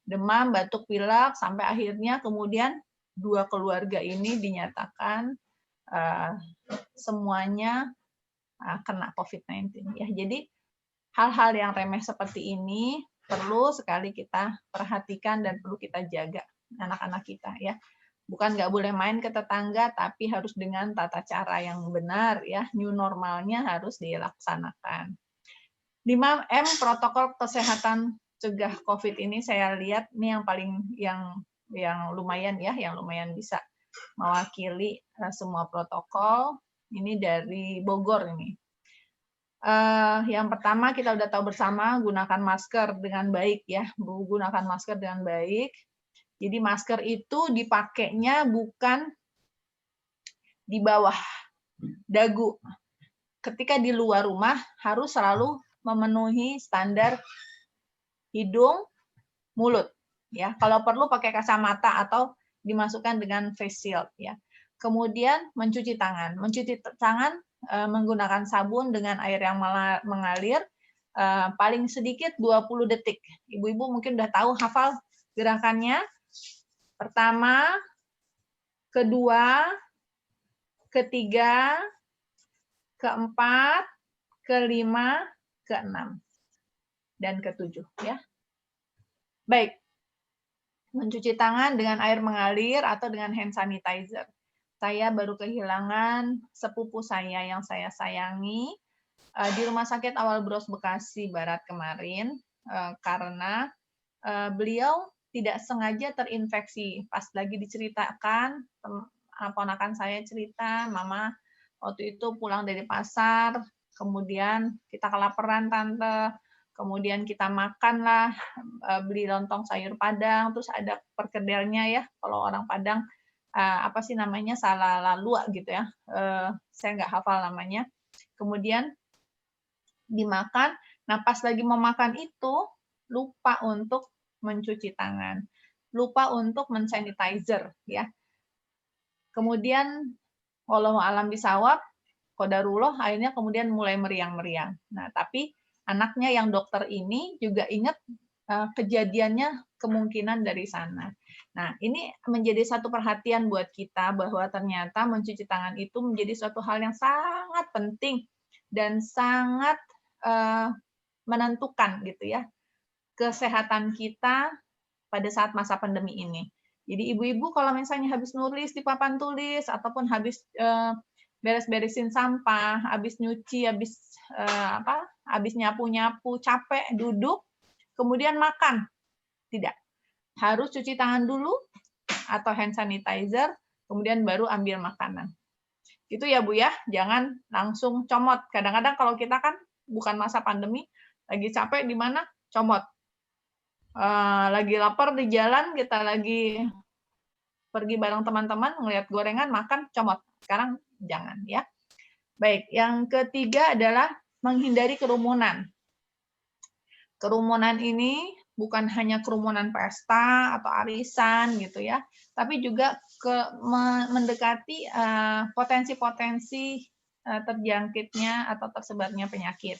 demam, batuk pilek, sampai akhirnya kemudian dua keluarga ini dinyatakan semuanya kena COVID-19 ya. Jadi hal-hal yang remeh seperti ini perlu sekali kita perhatikan dan perlu kita jaga anak-anak kita ya. Bukan nggak boleh main ke tetangga, tapi harus dengan tata cara yang benar ya. New normalnya harus dilaksanakan. 5M protokol kesehatan cegah COVID ini saya lihat ini yang paling yang lumayan ya, yang lumayan bisa mewakili semua protokol. Ini dari Bogor ini. Yang pertama kita udah tahu bersama, gunakan masker dengan baik ya, gunakan masker dengan baik. Jadi masker itu dipakainya bukan di bawah dagu. Ketika di luar rumah harus selalu memenuhi standar hidung, mulut. Ya, kalau perlu pakai kacamata atau dimasukkan dengan face shield ya. Kemudian mencuci tangan. Mencuci tangan menggunakan sabun dengan air yang mengalir paling sedikit 20 detik. Ibu-ibu mungkin udah tahu hafal gerakannya. Pertama, kedua, ketiga, keempat, kelima, keenam, dan ketujuh ya. Baik. Mencuci tangan dengan air mengalir atau dengan hand sanitizer. saya baru kehilangan sepupu saya yang saya sayangi di Rumah Sakit Awal Bros Bekasi Barat kemarin karena beliau tidak sengaja terinfeksi. Pas lagi diceritakan, ponakan saya cerita, Mama waktu itu pulang dari pasar, kemudian kita kelaparan Tante, kemudian kita makanlah, beli lontong sayur Padang, terus ada perkedelnya ya, kalau orang Padang apa sih namanya, salah lalua gitu ya, saya nggak hafal namanya. Kemudian dimakan, nah pas lagi mau makan itu lupa untuk mencuci tangan, lupa untuk mensanitizer ya. Kemudian walau alam bisawab, qadarullah akhirnya kemudian mulai meriang-meriang. Nah, tapi anaknya yang dokter ini juga ingat kejadiannya kemungkinan dari sana. Nah, ini menjadi satu perhatian buat kita bahwa ternyata mencuci tangan itu menjadi suatu hal yang sangat penting dan sangat menentukan gitu ya kesehatan kita pada saat masa pandemi ini. Jadi ibu-ibu kalau misalnya habis nulis di papan tulis ataupun habis beres-beresin sampah, habis nyuci, habis nyapu-nyapu, capek, duduk, kemudian makan. Tidak. Harus cuci tangan dulu atau hand sanitizer, kemudian baru ambil makanan. Itu ya Bu ya, jangan langsung comot. Kadang-kadang kalau kita kan bukan masa pandemi, lagi capek di mana, comot. Lagi lapar di jalan, kita lagi pergi bareng teman-teman, ngelihat gorengan, makan, comot. Sekarang jangan ya. Baik, yang ketiga adalah menghindari kerumunan. Kerumunan ini bukan hanya kerumunan pesta atau arisan gitu ya, tapi juga mendekati potensi-potensi terjangkitnya atau tersebarnya penyakit.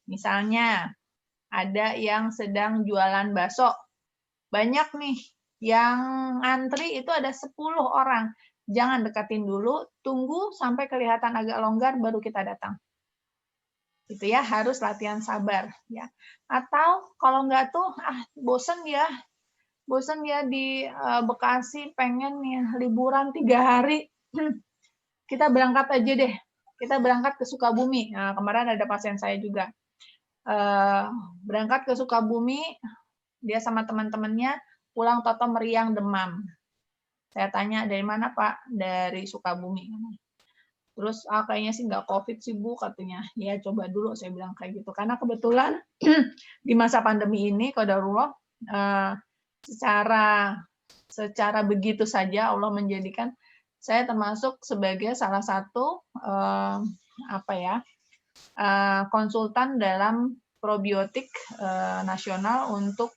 Misalnya ada yang sedang jualan bakso. Banyak nih yang antri itu ada 10 orang. Jangan dekatin dulu, tunggu sampai kelihatan agak longgar baru kita datang. Itu ya, harus latihan sabar ya. Atau kalau enggak tuh bosen ya di Bekasi, pengen nih liburan 3 hari. Kita berangkat aja deh. Kita berangkat ke Sukabumi. Nah, kemarin ada pasien saya juga. Berangkat ke Sukabumi, dia sama teman-temannya pulang toto meriang demam. Saya tanya, dari mana Pak? Dari Sukabumi. Terus kayaknya sih nggak COVID sih Bu, katanya. Ya coba dulu, saya bilang kayak gitu. Karena kebetulan di masa pandemi ini, qadarullah, secara begitu saja Allah menjadikan saya termasuk sebagai salah satu konsultan dalam probiotik nasional untuk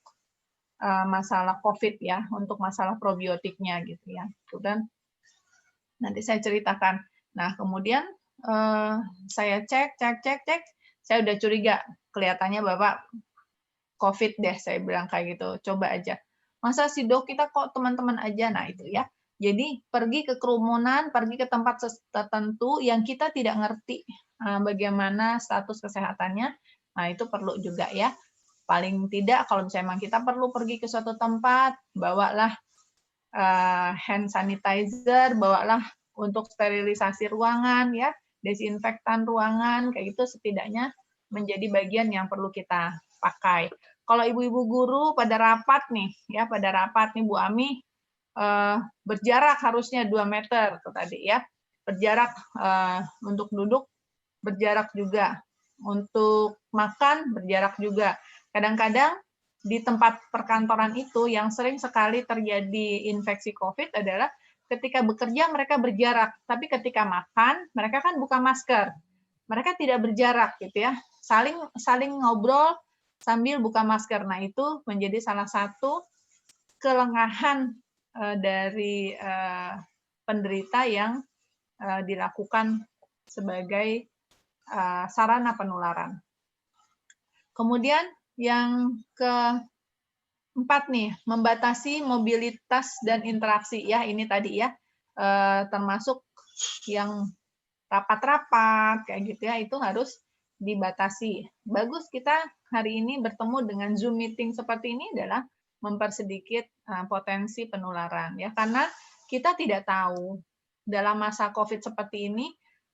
masalah COVID ya, untuk masalah probiotiknya gitu ya. Dan nanti saya ceritakan. Nah, kemudian saya cek, saya udah curiga, kelihatannya Bapak COVID deh, saya bilang kayak gitu, coba aja. Masa sih Dok, kita kok teman-teman aja, nah itu ya. Jadi pergi ke kerumunan, pergi ke tempat tertentu yang kita tidak ngerti bagaimana status kesehatannya, nah itu perlu juga ya. Paling tidak kalau misalnya memang kita perlu pergi ke suatu tempat, bawalah hand sanitizer, bawalah untuk sterilisasi ruangan ya, desinfektan ruangan, kayak gitu setidaknya menjadi bagian yang perlu kita pakai. Kalau ibu-ibu guru pada rapat nih Bu Ami, berjarak harusnya 2 meter tuh tadi ya, berjarak untuk duduk, berjarak juga untuk makan, berjarak juga. Kadang-kadang di tempat perkantoran itu yang sering sekali terjadi infeksi COVID adalah ketika bekerja mereka berjarak, tapi ketika makan mereka kan buka masker, mereka tidak berjarak gitu ya, saling ngobrol sambil buka masker. Nah itu menjadi salah satu kelengahan dari penderita yang dilakukan sebagai sarana penularan. Kemudian yang keempat nih, membatasi mobilitas dan interaksi ya, ini tadi ya, termasuk yang rapat-rapat kayak gitu ya, itu harus dibatasi. Bagus kita hari ini bertemu dengan Zoom meeting seperti ini adalah mempersedikit potensi penularan ya, karena kita tidak tahu dalam masa COVID seperti ini,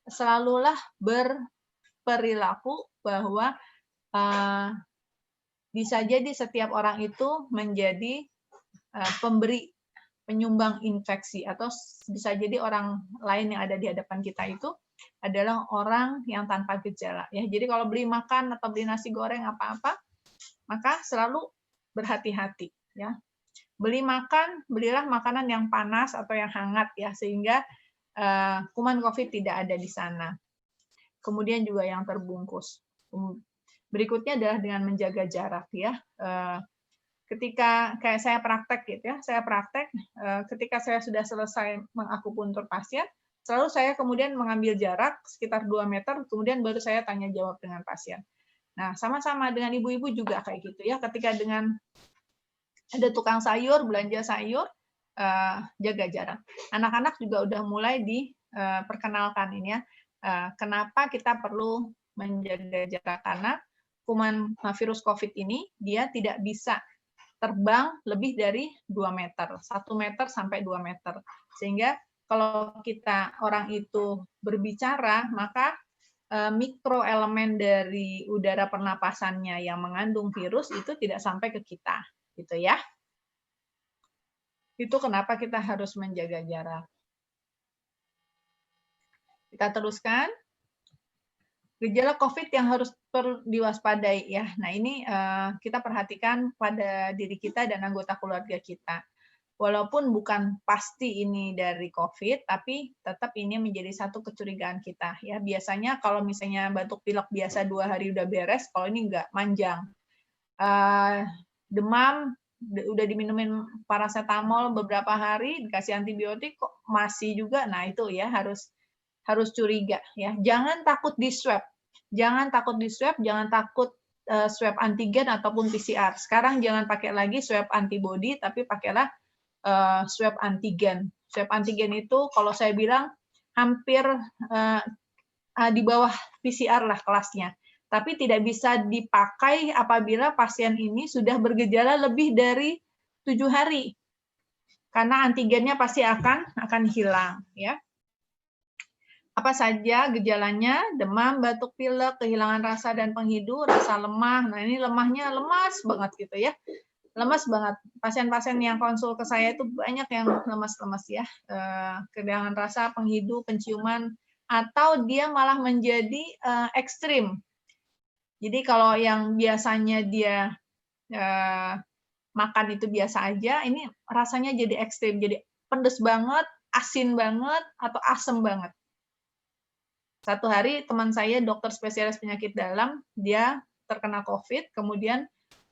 selalulah berperilaku bahwa bisa jadi setiap orang itu menjadi pemberi penyumbang infeksi, atau bisa jadi orang lain yang ada di hadapan kita itu adalah orang yang tanpa gejala. Ya, jadi kalau beli makan atau beli nasi goreng apa-apa, maka selalu berhati-hati. Ya, beli makan, belilah makanan yang panas atau yang hangat ya, sehingga kuman COVID tidak ada di sana. Kemudian juga yang terbungkus. Berikutnya adalah dengan menjaga jarak ya. Ketika kayak saya praktek gitu ya, ketika saya sudah selesai mengakupuntur pasien, selalu saya kemudian mengambil jarak sekitar 2 meter, kemudian baru saya tanya jawab dengan pasien. Nah, sama-sama dengan ibu-ibu juga kayak gitu ya. Ketika dengan ada tukang sayur, belanja sayur, jaga jarak. Anak-anak juga udah mulai diperkenalkan ini ya. Kenapa kita perlu menjaga jarak, karena kuman virus COVID ini dia tidak bisa terbang lebih dari 2 meter, 1 meter sampai 2 meter. Sehingga kalau kita orang itu berbicara, maka mikroelemen dari udara pernapasannya yang mengandung virus itu tidak sampai ke kita, gitu ya. Itu kenapa kita harus menjaga jarak. Kita teruskan. Gejala COVID yang harus diwaspadai ya. Nah, ini kita perhatikan pada diri kita dan anggota keluarga kita. Walaupun bukan pasti ini dari COVID, tapi tetap ini menjadi satu kecurigaan kita ya. Biasanya kalau misalnya batuk pilek biasa 2 hari udah beres, kalau ini enggak, manjang. Demam udah diminumin paracetamol beberapa hari, dikasih antibiotik kok masih juga. Nah, itu ya harus curiga ya. Jangan takut di swab. Jangan takut swab antigen ataupun PCR. Sekarang jangan pakai lagi swab antibody, tapi pakailah swab antigen. Swab antigen itu kalau saya bilang hampir di bawah PCR lah kelasnya. Tapi tidak bisa dipakai apabila pasien ini sudah bergejala lebih dari 7 hari. Karena antigennya pasti akan hilang ya. Apa saja gejalanya? Demam, batuk pilek, kehilangan rasa dan penghidu, rasa lemah. Nah, ini lemahnya lemas banget gitu ya. Lemas banget. Pasien-pasien yang konsul ke saya itu banyak yang lemas-lemas ya. Kehilangan rasa, penghidu, penciuman, atau dia malah menjadi ekstrim. Jadi kalau yang biasanya dia makan itu biasa aja, ini rasanya jadi ekstrim. Jadi pedes banget, asin banget, atau asem banget. Satu hari teman saya dokter spesialis penyakit dalam, dia terkena COVID, kemudian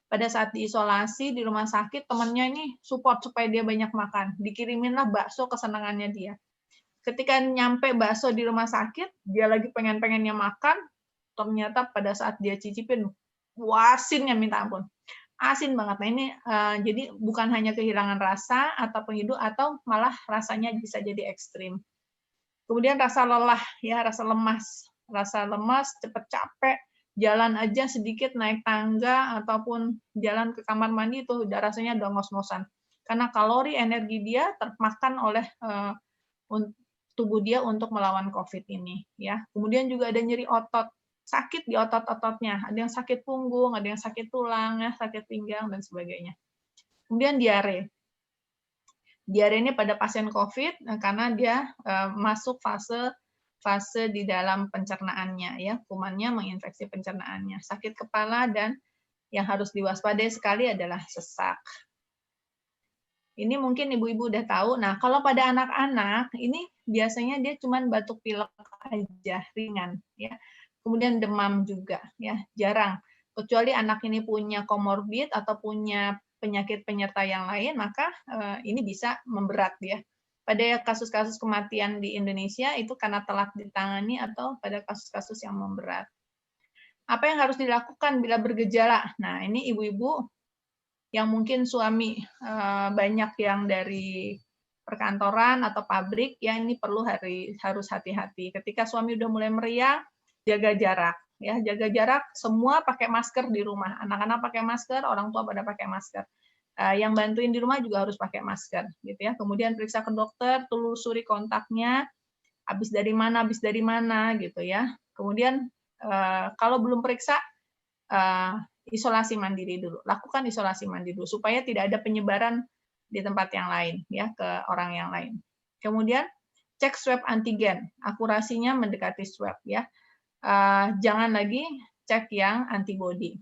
pada saat diisolasi di rumah sakit, temannya ini support supaya dia banyak makan. Dikiriminlah bakso kesenangannya dia. Ketika nyampe bakso di rumah sakit, dia lagi pengen-pengennya makan, ternyata pada saat dia cicipin, asinnya minta ampun. Asin banget. Nah ini jadi bukan hanya kehilangan rasa atau penghidu, atau malah rasanya bisa jadi ekstrim. Kemudian rasa lelah, ya, rasa lemas, cepet capek, jalan aja sedikit naik tangga ataupun jalan ke kamar mandi itu udah rasanya udah ngos-ngosan. Karena kalori energi dia termakan oleh tubuh dia untuk melawan COVID ini, ya. Kemudian juga ada nyeri otot, sakit di otot-ototnya, ada yang sakit punggung, ada yang sakit tulang, ya, sakit pinggang dan sebagainya. Kemudian diare. Diare ini pada pasien COVID karena dia masuk fase di dalam pencernaannya, ya, kumannya menginfeksi pencernaannya. Sakit kepala dan yang harus diwaspadai sekali adalah sesak. Ini mungkin ibu-ibu udah tahu. Nah, kalau pada anak-anak ini biasanya dia cuma batuk pilek aja ringan, ya. Kemudian demam juga, ya, jarang. Kecuali anak ini punya komorbid atau punya penyakit penyerta yang lain, maka ini bisa memberat ya. Pada kasus-kasus kematian di Indonesia itu karena telat ditangani atau pada kasus-kasus yang memberat. Apa yang harus dilakukan bila bergejala? Nah, ini ibu-ibu yang mungkin suami banyak yang dari perkantoran atau pabrik, ya ini harus hati-hati. Ketika suami udah mulai meriang, jaga jarak. Ya, jaga jarak, semua pakai masker di rumah. Anak-anak pakai masker, orang tua pada pakai masker. Yang bantuin di rumah juga harus pakai masker, gitu ya. Kemudian periksa ke dokter, telusuri kontaknya, habis dari mana, gitu ya. Kemudian kalau belum periksa, isolasi mandiri dulu. Lakukan isolasi mandiri dulu supaya tidak ada penyebaran di tempat yang lain, ya, ke orang yang lain. Kemudian cek swab antigen, akurasinya mendekati swab, ya. Jangan lagi cek yang antibody.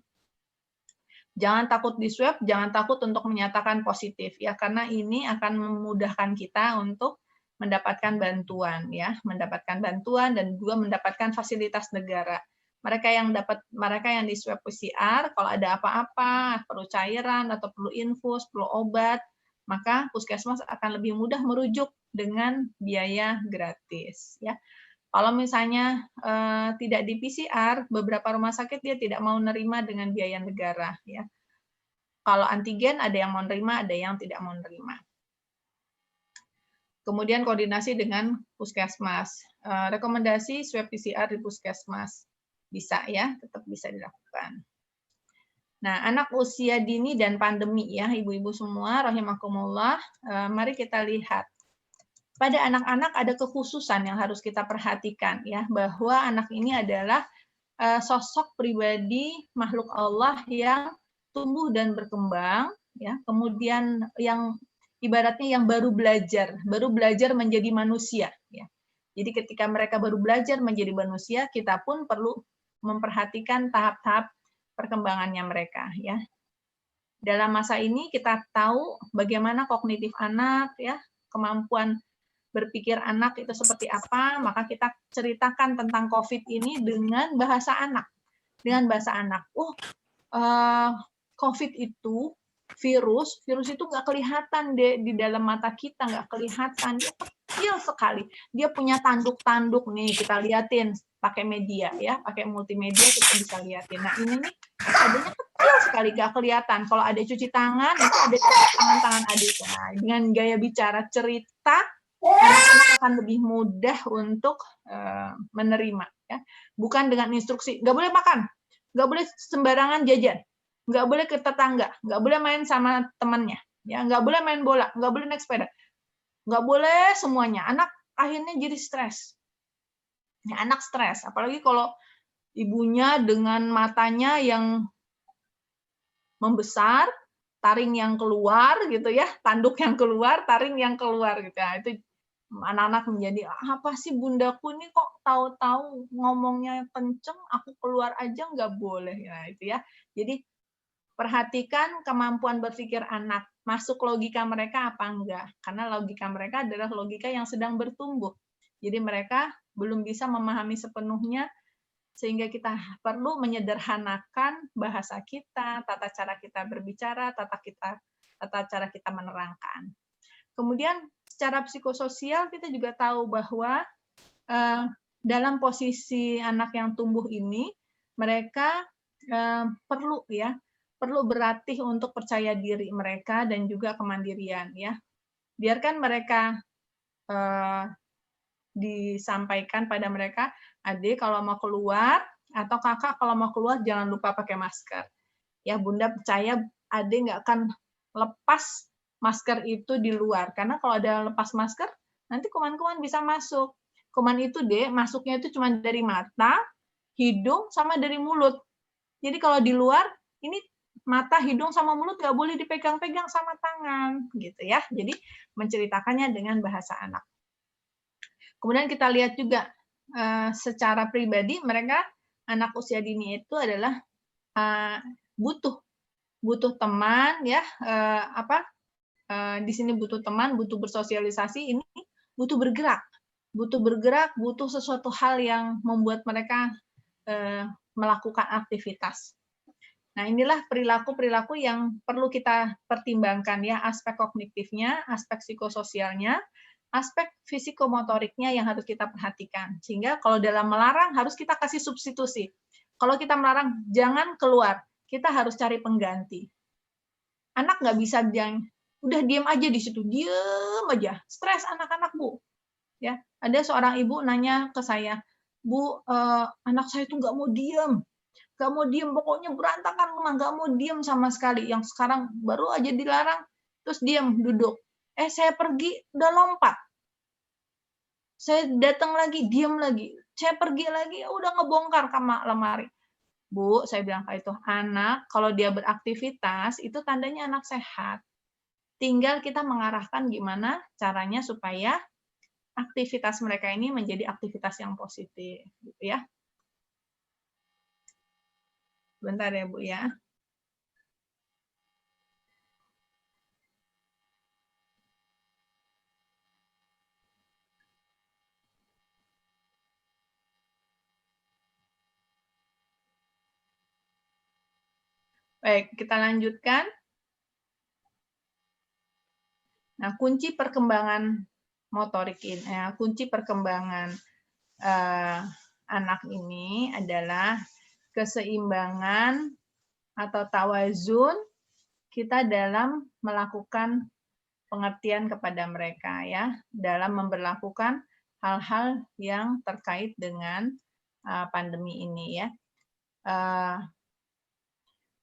Jangan takut di swab, jangan takut untuk menyatakan positif, ya, karena ini akan memudahkan kita untuk mendapatkan bantuan, ya, mendapatkan bantuan dan juga mendapatkan fasilitas negara. Mereka yang di swab PCR, kalau ada apa-apa, perlu cairan atau perlu infus, perlu obat, maka puskesmas akan lebih mudah merujuk dengan biaya gratis, ya. Kalau misalnya tidak di PCR, beberapa rumah sakit dia tidak mau nerima dengan biaya negara, ya. Kalau antigen ada yang mau nerima, ada yang tidak mau nerima. Kemudian koordinasi dengan puskesmas. Rekomendasi swab PCR di puskesmas bisa, ya, tetap bisa dilakukan. Nah, anak usia dini dan pandemi, ya, ibu-ibu semua, rahimakumullah, mari kita lihat. Pada anak-anak ada kekhususan yang harus kita perhatikan, ya, bahwa anak ini adalah sosok pribadi makhluk Allah yang tumbuh dan berkembang, ya, kemudian yang ibaratnya yang baru belajar menjadi manusia, ya. Jadi ketika mereka baru belajar menjadi manusia, kita pun perlu memperhatikan tahap-tahap perkembangannya mereka, ya. Dalam masa ini kita tahu bagaimana kognitif anak, ya, kemampuan berpikir anak itu seperti apa, maka kita ceritakan tentang COVID ini dengan bahasa anak. Dengan bahasa anak. COVID itu virus itu nggak kelihatan deh di dalam mata kita, nggak kelihatan, dia kecil sekali. Dia punya tanduk-tanduk nih, kita liatin pakai media, ya, pakai multimedia kita bisa liatin. Nah, ini nih adanya kecil sekali, nggak kelihatan. Kalau ada cuci tangan, itu ada tangan adik. Nah, dengan gaya bicara cerita, anak-anak akan lebih mudah untuk menerima, ya. Bukan dengan instruksi, nggak boleh makan, nggak boleh sembarangan jajan, nggak boleh ke tetangga, nggak boleh main sama temannya, ya, nggak boleh main bola, nggak boleh naik sepeda, nggak boleh semuanya. Anak akhirnya jadi stres. Ya, anak stres, apalagi kalau ibunya dengan matanya yang membesar, taring yang keluar, gitu ya, tanduk yang keluar, taring yang keluar, gitu ya. Itu anak-anak menjadi, apa sih bundaku ini kok tahu-tahu ngomongnya kenceng, aku keluar aja nggak boleh, ya, itu ya. Jadi perhatikan kemampuan berpikir anak, masuk logika mereka apa enggak, karena logika mereka adalah logika yang sedang bertumbuh. Jadi mereka belum bisa memahami sepenuhnya, sehingga kita perlu menyederhanakan bahasa kita, tata cara kita berbicara, tata cara kita menerangkan. Kemudian secara psikososial kita juga tahu bahwa dalam posisi anak yang tumbuh ini, mereka perlu berlatih untuk percaya diri mereka dan juga kemandirian, ya. Biarkan mereka disampaikan pada mereka, adik kalau mau keluar atau kakak kalau mau keluar jangan lupa pakai masker. Ya, Bunda percaya adik nggak akan lepas masker itu di luar, karena kalau ada lepas masker nanti kuman-kuman bisa masuk. Kuman itu masuknya itu cuma dari mata, hidung sama dari mulut. Jadi kalau di luar ini mata, hidung sama mulut nggak boleh dipegang-pegang sama tangan, gitu ya. Jadi menceritakannya dengan bahasa anak. Kemudian kita lihat juga secara pribadi mereka anak usia dini itu adalah butuh teman, ya, di sini butuh teman, butuh bersosialisasi, ini butuh bergerak, butuh sesuatu hal yang membuat mereka melakukan aktivitas. Nah, inilah perilaku-perilaku yang perlu kita pertimbangkan, ya, aspek kognitifnya, aspek psikososialnya, aspek fisikomotoriknya yang harus kita perhatikan. Sehingga kalau dalam melarang harus kita kasih substitusi. Kalau kita melarang jangan keluar, kita harus cari pengganti. Anak nggak bisa udah diam aja di situ, diam aja, stres anak-anak, Bu. Ya, ada seorang ibu nanya ke saya, Bu, anak saya itu nggak mau diam, nggak mau diem, pokoknya berantakan rumah, nggak mau diem sama sekali. Yang sekarang baru aja dilarang, terus diem, duduk. Saya pergi, udah lompat. Saya datang lagi, diem lagi. Saya pergi lagi, udah ngebongkar kamar lemari. Bu, saya bilang kayak itu, anak kalau dia beraktivitas, itu tandanya anak sehat. Tinggal kita mengarahkan gimana caranya supaya aktivitas mereka ini menjadi aktivitas yang positif, gitu ya. Bentar ya, Bu ya. Baik, kita lanjutkan. Nah, kunci perkembangan motorik ini, kunci perkembangan anak ini adalah keseimbangan atau tawazun kita dalam melakukan pengertian kepada mereka ya, dalam memberlakukan hal-hal yang terkait dengan pandemi ini ya.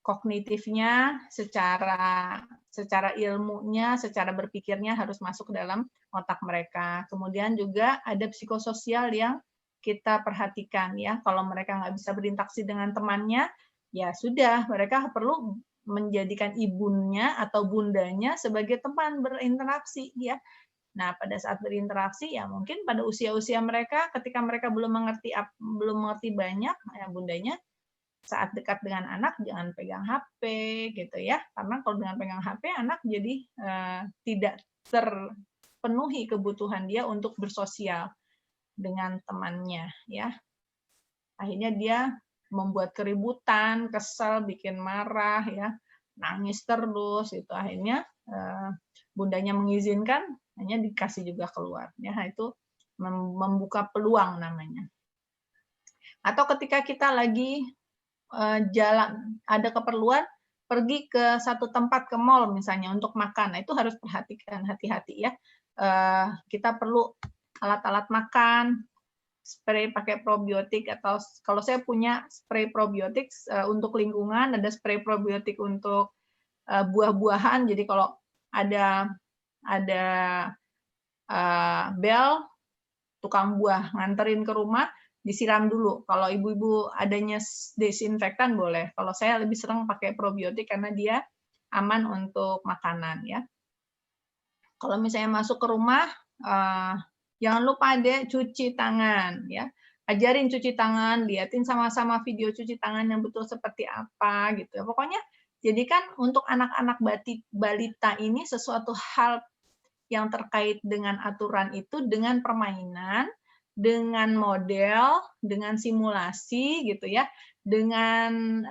Kognitifnya, secara ilmunya, secara berpikirnya harus masuk ke dalam otak mereka. Kemudian juga ada psikososial yang kita perhatikan ya. Kalau mereka nggak bisa berinteraksi dengan temannya, ya sudah, mereka perlu menjadikan ibunya atau bundanya sebagai teman berinteraksi ya. Nah, pada saat berinteraksi ya mungkin pada usia-usia mereka ketika mereka belum mengerti banyak, ya bundanya saat dekat dengan anak jangan pegang HP gitu ya. Karena kalau dengan pegang HP anak jadi tidak terpenuhi kebutuhan dia untuk bersosial dengan temannya ya. Akhirnya dia membuat keributan, kesel, bikin marah ya, nangis terus itu. Akhirnya bundanya mengizinkan, hanya dikasih juga keluar ya. Itu membuka peluang namanya. Atau ketika kita lagi jalan ada keperluan pergi ke satu tempat ke mall misalnya untuk makan, nah, itu harus perhatikan hati-hati ya. Kita perlu alat-alat makan, spray pakai probiotik atau kalau saya punya spray probiotik untuk lingkungan, ada spray probiotik untuk buah-buahan. Jadi kalau ada bel tukang buah nganterin ke rumah, disiram dulu. Kalau ibu-ibu adanya desinfektan boleh. Kalau saya lebih sering pakai probiotik karena dia aman untuk makanan ya. Kalau misalnya masuk ke rumah, jangan lupa deh cuci tangan ya. Ajarin cuci tangan, liatin sama-sama video cuci tangan yang betul seperti apa gitu. Pokoknya jadikan untuk anak-anak balita ini sesuatu hal yang terkait dengan aturan itu dengan permainan, dengan model, dengan simulasi gitu ya, dengan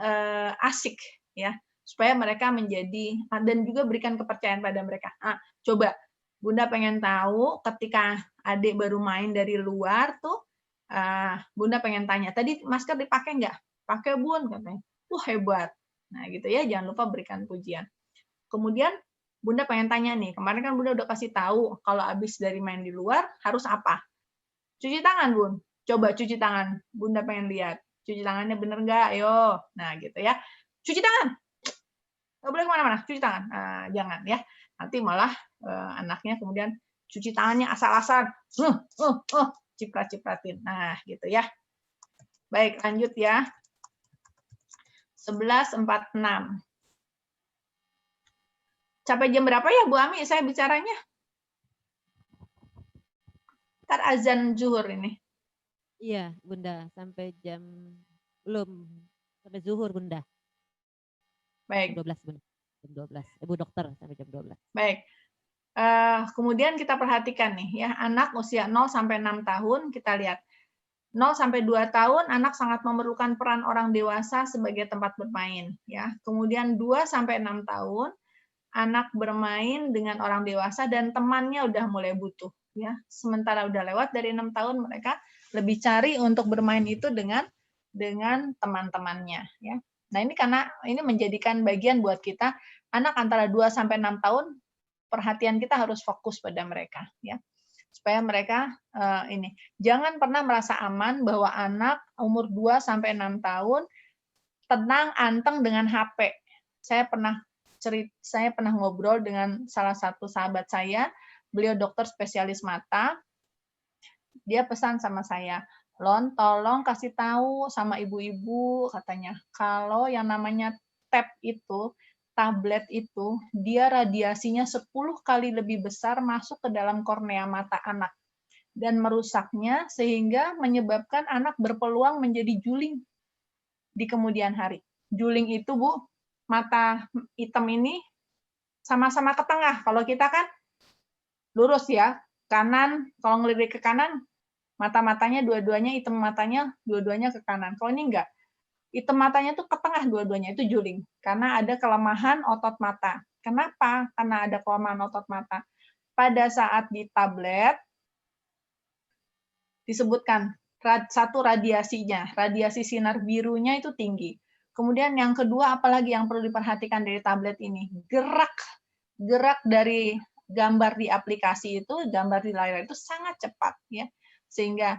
asik ya, supaya mereka menjadi dan juga berikan kepercayaan pada mereka. Coba Bunda pengen tahu ketika adik baru main dari luar tuh, Bunda pengen tanya, tadi masker dipakai nggak? Pakai Bun katanya. Hebat. Nah gitu ya, jangan lupa berikan pujian. Kemudian Bunda pengen tanya nih, kemarin kan Bunda udah kasih tahu kalau habis dari main di luar harus apa? Cuci tangan, Bun. Coba cuci tangan. Bunda pengen lihat. Cuci tangannya bener nggak? Ayo. Nah, gitu ya. Cuci tangan. Nggak boleh kemana-mana. Cuci tangan. Nah, jangan ya. Nanti malah anaknya kemudian cuci tangannya asal-asal. Ciprat-cipratin. Nah, gitu ya. Baik, lanjut ya. 11.46. Sampai jam berapa ya Bu Ami saya bicaranya? Ntar azan zuhur ini. Iya Bunda, sampai jam belum, sampai zuhur Bunda. Baik. Jam 12 Bunda. Jam 12. Ibu dokter sampai jam 12. Baik. Kemudian kita perhatikan nih ya, anak usia 0 sampai 6 tahun kita lihat. 0 sampai 2 tahun anak sangat memerlukan peran orang dewasa sebagai tempat bermain ya. Kemudian 2 sampai 6 tahun anak bermain dengan orang dewasa dan temannya udah mulai butuh ya. Sementara udah lewat dari 6 tahun mereka lebih cari untuk bermain itu dengan teman-temannya ya. Nah, ini karena ini menjadikan bagian buat kita anak antara 2 sampai 6 tahun perhatian kita harus fokus pada mereka ya. Supaya mereka ini jangan pernah merasa aman bahwa anak umur 2 sampai 6 tahun tenang, anteng dengan HP. Saya pernah ngobrol dengan salah satu sahabat saya, beliau dokter spesialis mata. Dia pesan sama saya, "Lon, tolong kasih tahu sama ibu-ibu," katanya, "kalau yang namanya tablet itu, dia radiasinya 10 kali lebih besar masuk ke dalam kornea mata anak dan merusaknya sehingga menyebabkan anak berpeluang menjadi juling di kemudian hari." Juling itu, Bu, mata hitam ini sama-sama ke tengah. Kalau kita kan lurus ya, kanan, kalau ngelirik ke kanan, mata-matanya dua-duanya, hitam matanya dua-duanya ke kanan. Kalau ini enggak. Hitam matanya tuh ke tengah dua-duanya, itu juling. Karena ada kelemahan otot mata. Kenapa? Karena ada kelemahan otot mata. Pada saat di tablet, disebutkan satu radiasinya, radiasi sinar birunya itu tinggi. Kemudian yang kedua, apalagi yang perlu diperhatikan dari tablet ini? Gerak dari gambar di aplikasi itu, gambar di layar itu sangat cepat, ya, sehingga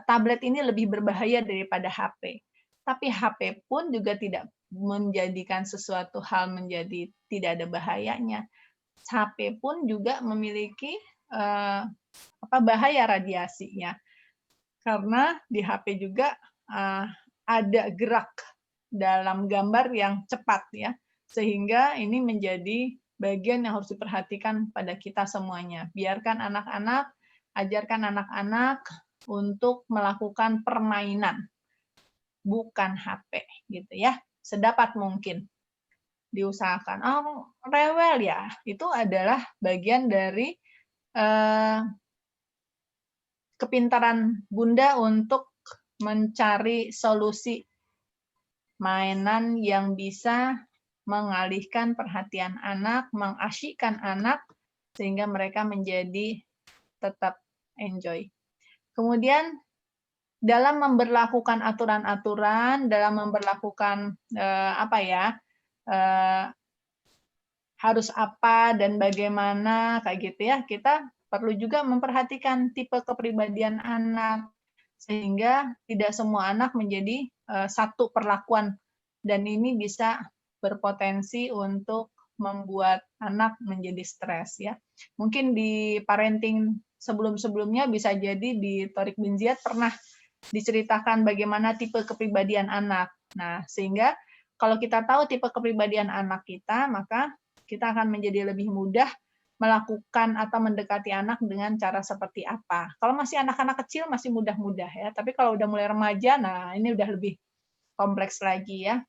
tablet ini lebih berbahaya daripada HP. Tapi HP pun juga tidak menjadikan sesuatu hal menjadi tidak ada bahayanya. HP pun juga memiliki bahaya radiasinya, karena di HP juga ada gerak dalam gambar yang cepat, ya, sehingga ini menjadi bagian yang harus diperhatikan pada kita semuanya. Biarkan anak-anak, ajarkan anak-anak untuk melakukan permainan, bukan HP, gitu ya, sedapat mungkin diusahakan. Oh, rewel ya, itu adalah bagian dari kepintaran Bunda untuk mencari solusi mainan yang bisa mengalihkan perhatian anak, mengasyikkan anak, sehingga mereka menjadi tetap enjoy. Kemudian dalam memberlakukan aturan-aturan, dalam memberlakukan harus apa dan bagaimana, kayak gitu ya, kita perlu juga memperhatikan tipe kepribadian anak, sehingga tidak semua anak menjadi satu perlakuan, dan ini bisa berpotensi untuk membuat anak menjadi stres, ya. Mungkin di parenting sebelum-sebelumnya bisa jadi di Thoriq bin Ziyad pernah diceritakan bagaimana tipe kepribadian anak. Nah, sehingga kalau kita tahu tipe kepribadian anak kita, maka kita akan menjadi lebih mudah melakukan atau mendekati anak dengan cara seperti apa. Kalau masih anak-anak kecil masih mudah-mudah, ya, tapi kalau udah mulai remaja, nah ini udah lebih kompleks lagi, ya.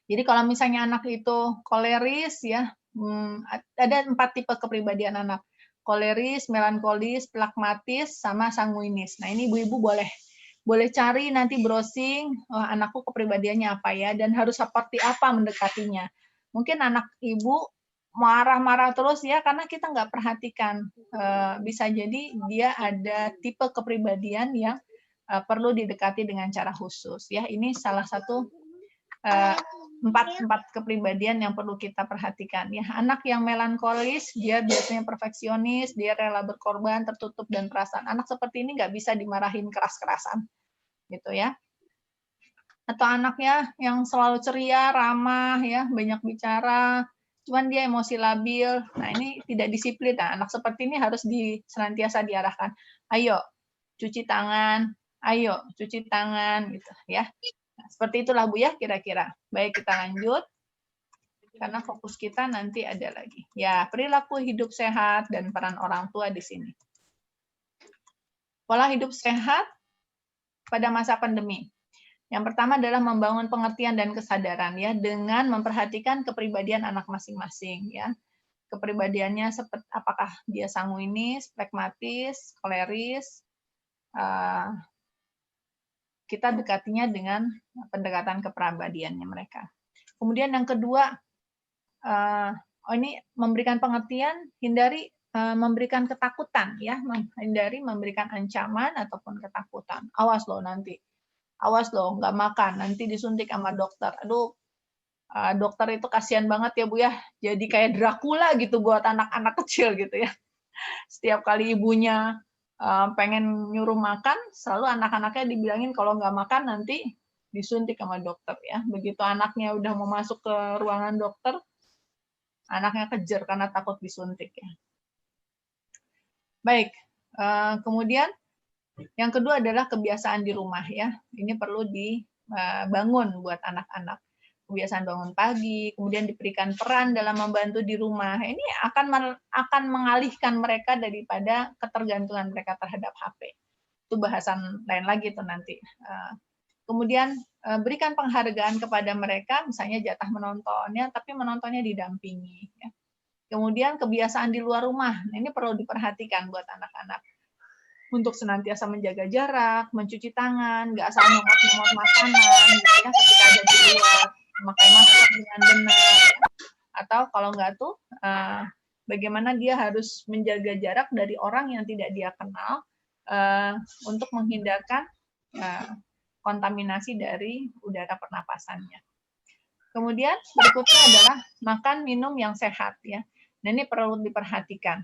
Jadi kalau misalnya anak itu koleris, ya, ada 4 tipe kepribadian anak. Koleris, melankolis, plakmatis, sama sanguinis. Nah, ini ibu-ibu boleh cari nanti browsing, anakku kepribadiannya apa ya, dan harus seperti apa mendekatinya. Mungkin anak ibu marah-marah terus, ya, karena kita nggak perhatikan. Bisa jadi dia ada tipe kepribadian yang perlu didekati dengan cara khusus, ya. Ini salah satu 4 kepribadian yang perlu kita perhatikan, ya. Anak yang melankolis, dia biasanya perfeksionis, dia rela berkorban, tertutup dan perasaan. Anak seperti ini nggak bisa dimarahin keras-kerasan, gitu ya. Atau anaknya yang selalu ceria, ramah, ya, banyak bicara, cuman dia emosi labil. Nah, ini tidak disiplin. Nah, anak seperti ini harus senantiasa diarahkan. Ayo, cuci tangan, gitu, ya. Nah, seperti itulah, Bu, ya, kira-kira. Baik, kita lanjut. Karena fokus kita nanti ada lagi. Ya, perilaku hidup sehat dan peran orang tua di sini. Pola hidup sehat pada masa pandemi. Yang pertama adalah membangun pengertian dan kesadaran, ya, dengan memperhatikan kepribadian anak masing-masing, ya. Kepribadiannya seperti apakah dia sanguinis, pragmatis, koleris. Kita dekatinya dengan pendekatan kepribadiannya mereka. Kemudian yang kedua, ini memberikan pengertian, hindari memberikan ketakutan, ya, hindari memberikan ancaman ataupun ketakutan. Awas loh nanti, nggak makan, nanti disuntik sama dokter. Aduh, dokter itu kasihan banget ya, Bu, ya. Jadi kayak Dracula gitu buat anak-anak kecil gitu, ya. Setiap kali ibunya pengen nyuruh makan, selalu anak-anaknya dibilangin kalau nggak makan nanti disuntik sama dokter ya. Begitu anaknya udah mau masuk ke ruangan dokter, anaknya kejar karena takut disuntik ya. Baik, kemudian yang kedua adalah kebiasaan di rumah ya. Ini perlu dibangun buat anak-anak. Kebiasaan bangun pagi, kemudian diberikan peran dalam membantu di rumah. Ini akan mengalihkan mereka daripada ketergantungan mereka terhadap HP. Itu bahasan lain lagi tuh nanti. Kemudian berikan penghargaan kepada mereka, misalnya jatah menontonnya, tapi menontonnya didampingi. Ya. Kemudian kebiasaan di luar rumah, ini perlu diperhatikan buat anak-anak. Untuk senantiasa menjaga jarak, mencuci tangan, nggak asal nyomot-nyomot makanan, gitu ya, ketika ada di luar, memakai masker dengan benar. Atau kalau nggak tuh, bagaimana dia harus menjaga jarak dari orang yang tidak dia kenal untuk menghindarkan kontaminasi dari udara pernapasannya. Kemudian berikutnya adalah makan minum yang sehat ya. Nah, ini perlu diperhatikan.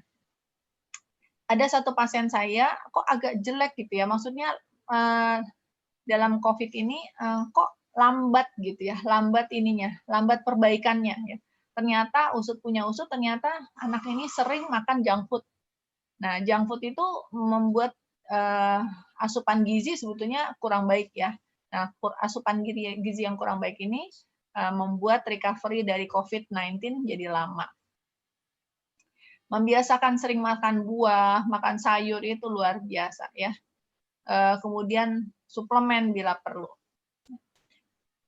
Ada satu pasien saya kok agak jelek gitu ya, maksudnya dalam COVID ini kok lambat gitu ya, lambat perbaikannya ya. Ternyata punya usut, ternyata anak ini sering makan junk food. Nah, junk food itu membuat asupan gizi sebetulnya kurang baik ya. Nah, asupan gizi yang kurang baik ini membuat recovery dari COVID-19 jadi lama. Membiasakan sering makan buah, makan sayur itu luar biasa ya. Kemudian suplemen bila perlu.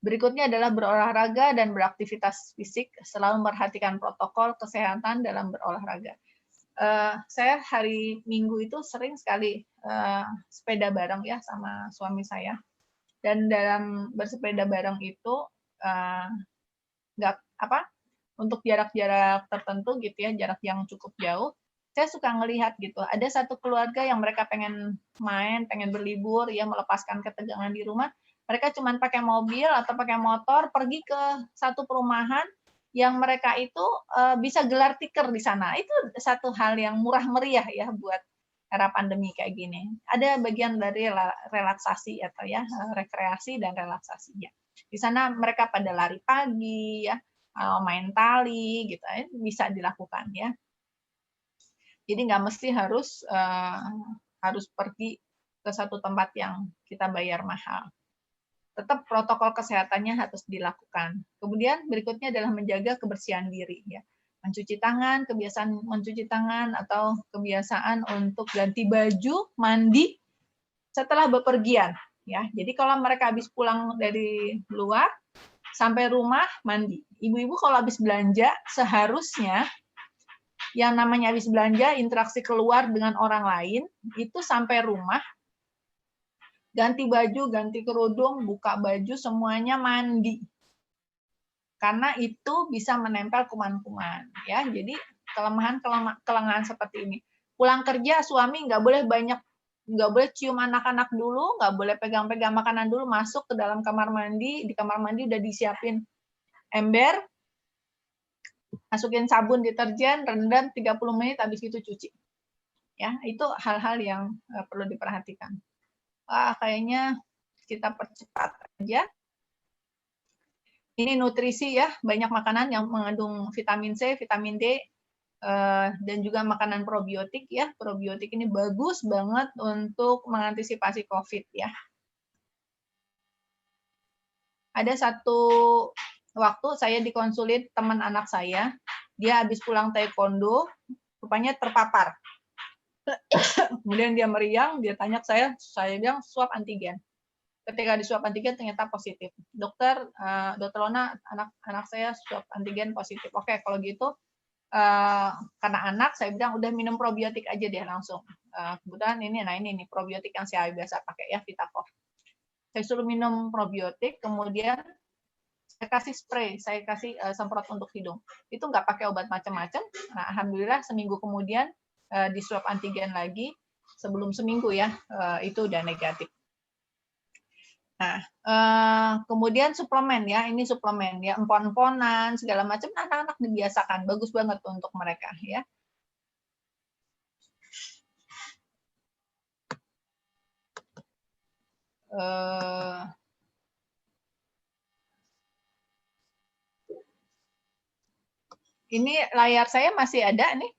Berikutnya adalah berolahraga dan beraktivitas fisik, selalu memperhatikan protokol kesehatan dalam berolahraga. Saya hari Minggu itu sering sekali sepeda bareng ya sama suami saya. Dan dalam bersepeda bareng itu untuk jarak-jarak tertentu gitu ya, jarak yang cukup jauh, saya suka ngelihat gitu. Ada satu keluarga yang mereka pengen main, pengen berlibur, ya melepaskan ketegangan di rumah. Mereka cuma pakai mobil atau pakai motor pergi ke satu perumahan yang mereka itu bisa gelar tikar di sana. Itu satu hal yang murah meriah ya buat era pandemi kayak gini. Ada bagian dari relaksasi atau ya rekreasi dan relaksasi ya. Di sana mereka pada lari pagi ya, main tali gitu bisa dilakukan ya. Jadi nggak mesti harus pergi ke satu tempat yang kita bayar mahal. Tetap protokol kesehatannya harus dilakukan. Kemudian berikutnya adalah menjaga kebersihan diri ya. Mencuci tangan, kebiasaan mencuci tangan atau kebiasaan untuk ganti baju, mandi setelah bepergian ya. Jadi kalau mereka habis pulang dari luar sampai rumah mandi. Ibu-ibu kalau habis belanja seharusnya yang namanya habis belanja interaksi keluar dengan orang lain itu sampai rumah ganti baju, ganti kerudung, buka baju semuanya mandi. Karena itu bisa menempel kuman-kuman ya. Jadi kelengahan seperti ini. Pulang kerja suami nggak boleh cium anak-anak dulu, nggak boleh pegang-pegang makanan dulu, masuk ke dalam kamar mandi, di kamar mandi udah disiapin ember, masukin sabun deterjen, rendam 30 menit, habis itu cuci. Ya, itu hal-hal yang perlu diperhatikan. Kayaknya kita percepat aja. Ini nutrisi ya, banyak makanan yang mengandung vitamin C, vitamin D, dan juga makanan probiotik ya. Probiotik ini bagus banget untuk mengantisipasi COVID ya. Ada satu waktu saya dikonsulin teman anak saya, dia habis pulang taekwondo, rupanya terpapar. Kemudian dia meriang, dia tanya ke saya bilang swab antigen. Ketika di swab antigen ternyata positif. Dokter Lona, anak saya swab antigen positif. Oke, kalau gitu karena anak, saya bilang udah minum probiotik aja deh langsung. Kemudian ini probiotik yang saya biasa pakai ya, Vitafor. Saya suruh minum probiotik, kemudian saya kasih spray, saya kasih semprot untuk hidung. Itu nggak pakai obat macam-macam. Nah, alhamdulillah seminggu kemudian di swab antigen lagi, sebelum seminggu ya, itu udah negatif. Nah, kemudian suplemen ya, ini suplemen ya, empon-emponan segala macam, anak-anak dibiasakan, bagus banget untuk mereka ya. Ini layar saya masih ada nih.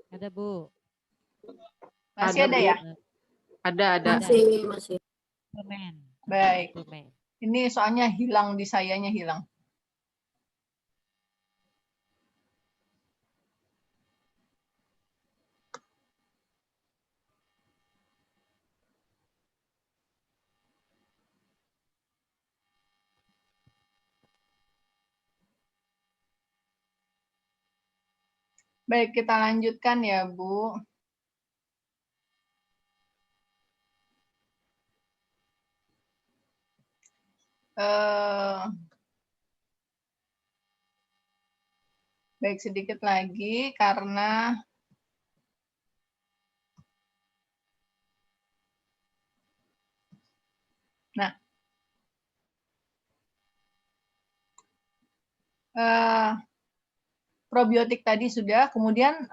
Ada Bu. Masih ada Bu. ya? Ada. Masih. Suplemen. Baik. Suplemen. Ini soalnya hilang di sayanya hilang. Baik, kita lanjutkan ya, Bu. Baik, sedikit lagi karena probiotik tadi sudah, kemudian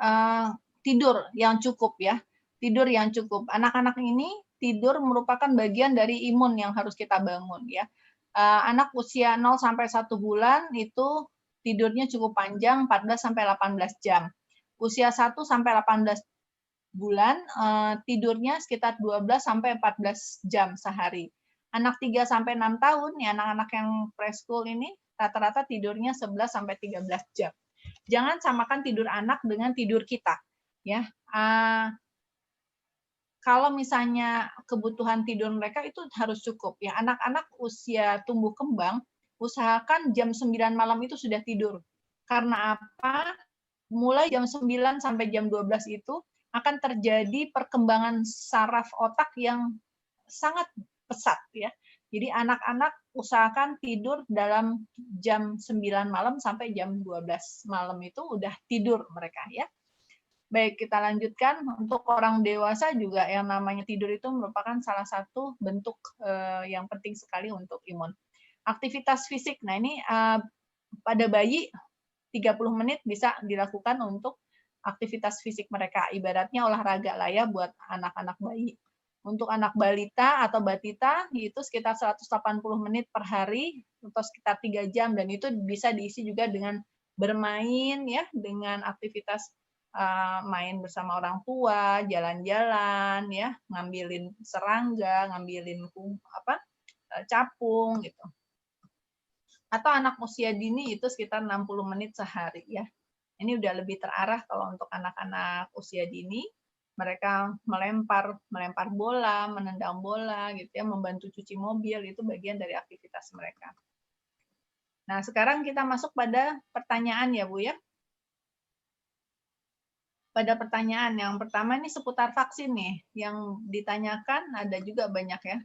tidur yang cukup ya. Tidur yang cukup. Anak-anak ini tidur merupakan bagian dari imun yang harus kita bangun ya. Anak usia 0 sampai 1 bulan itu tidurnya cukup panjang 14 sampai 18 jam. Usia 1 sampai 18 bulan tidurnya sekitar 12 sampai 14 jam sehari. Anak 3 sampai 6 tahun ya, anak-anak yang preschool ini rata-rata tidurnya 11 sampai 13 jam. Jangan samakan tidur anak dengan tidur kita ya. Kalau misalnya kebutuhan tidur mereka itu harus cukup ya. Anak-anak usia tumbuh kembang usahakan jam 9 malam itu sudah tidur. Karena apa? Mulai jam 9 sampai jam 12 itu akan terjadi perkembangan saraf otak yang sangat pesat ya. Jadi anak-anak usahakan tidur dalam jam 9 malam sampai jam 12 malam itu udah tidur mereka ya. Baik, kita lanjutkan. Untuk orang dewasa juga yang namanya tidur itu merupakan salah satu bentuk yang penting sekali untuk imun. Aktivitas fisik, nah ini pada bayi 30 menit bisa dilakukan untuk aktivitas fisik mereka. Ibaratnya olahraga lah ya buat anak-anak bayi. Untuk anak balita atau batita itu sekitar 180 menit per hari atau sekitar 3 jam dan itu bisa diisi juga dengan bermain ya, dengan aktivitas main bersama orang tua, jalan-jalan ya, ngambilin serangga, ngambilin capung gitu. Atau anak usia dini itu sekitar 60 menit sehari ya. Ini udah lebih terarah kalau untuk anak-anak usia dini, mereka melempar bola, menendang bola gitu ya, membantu cuci mobil itu bagian dari aktivitas mereka. Nah, sekarang kita masuk pada pertanyaan ya, Bu ya. Pada pertanyaan yang pertama ini seputar vaksin nih, yang ditanyakan ada juga banyak ya.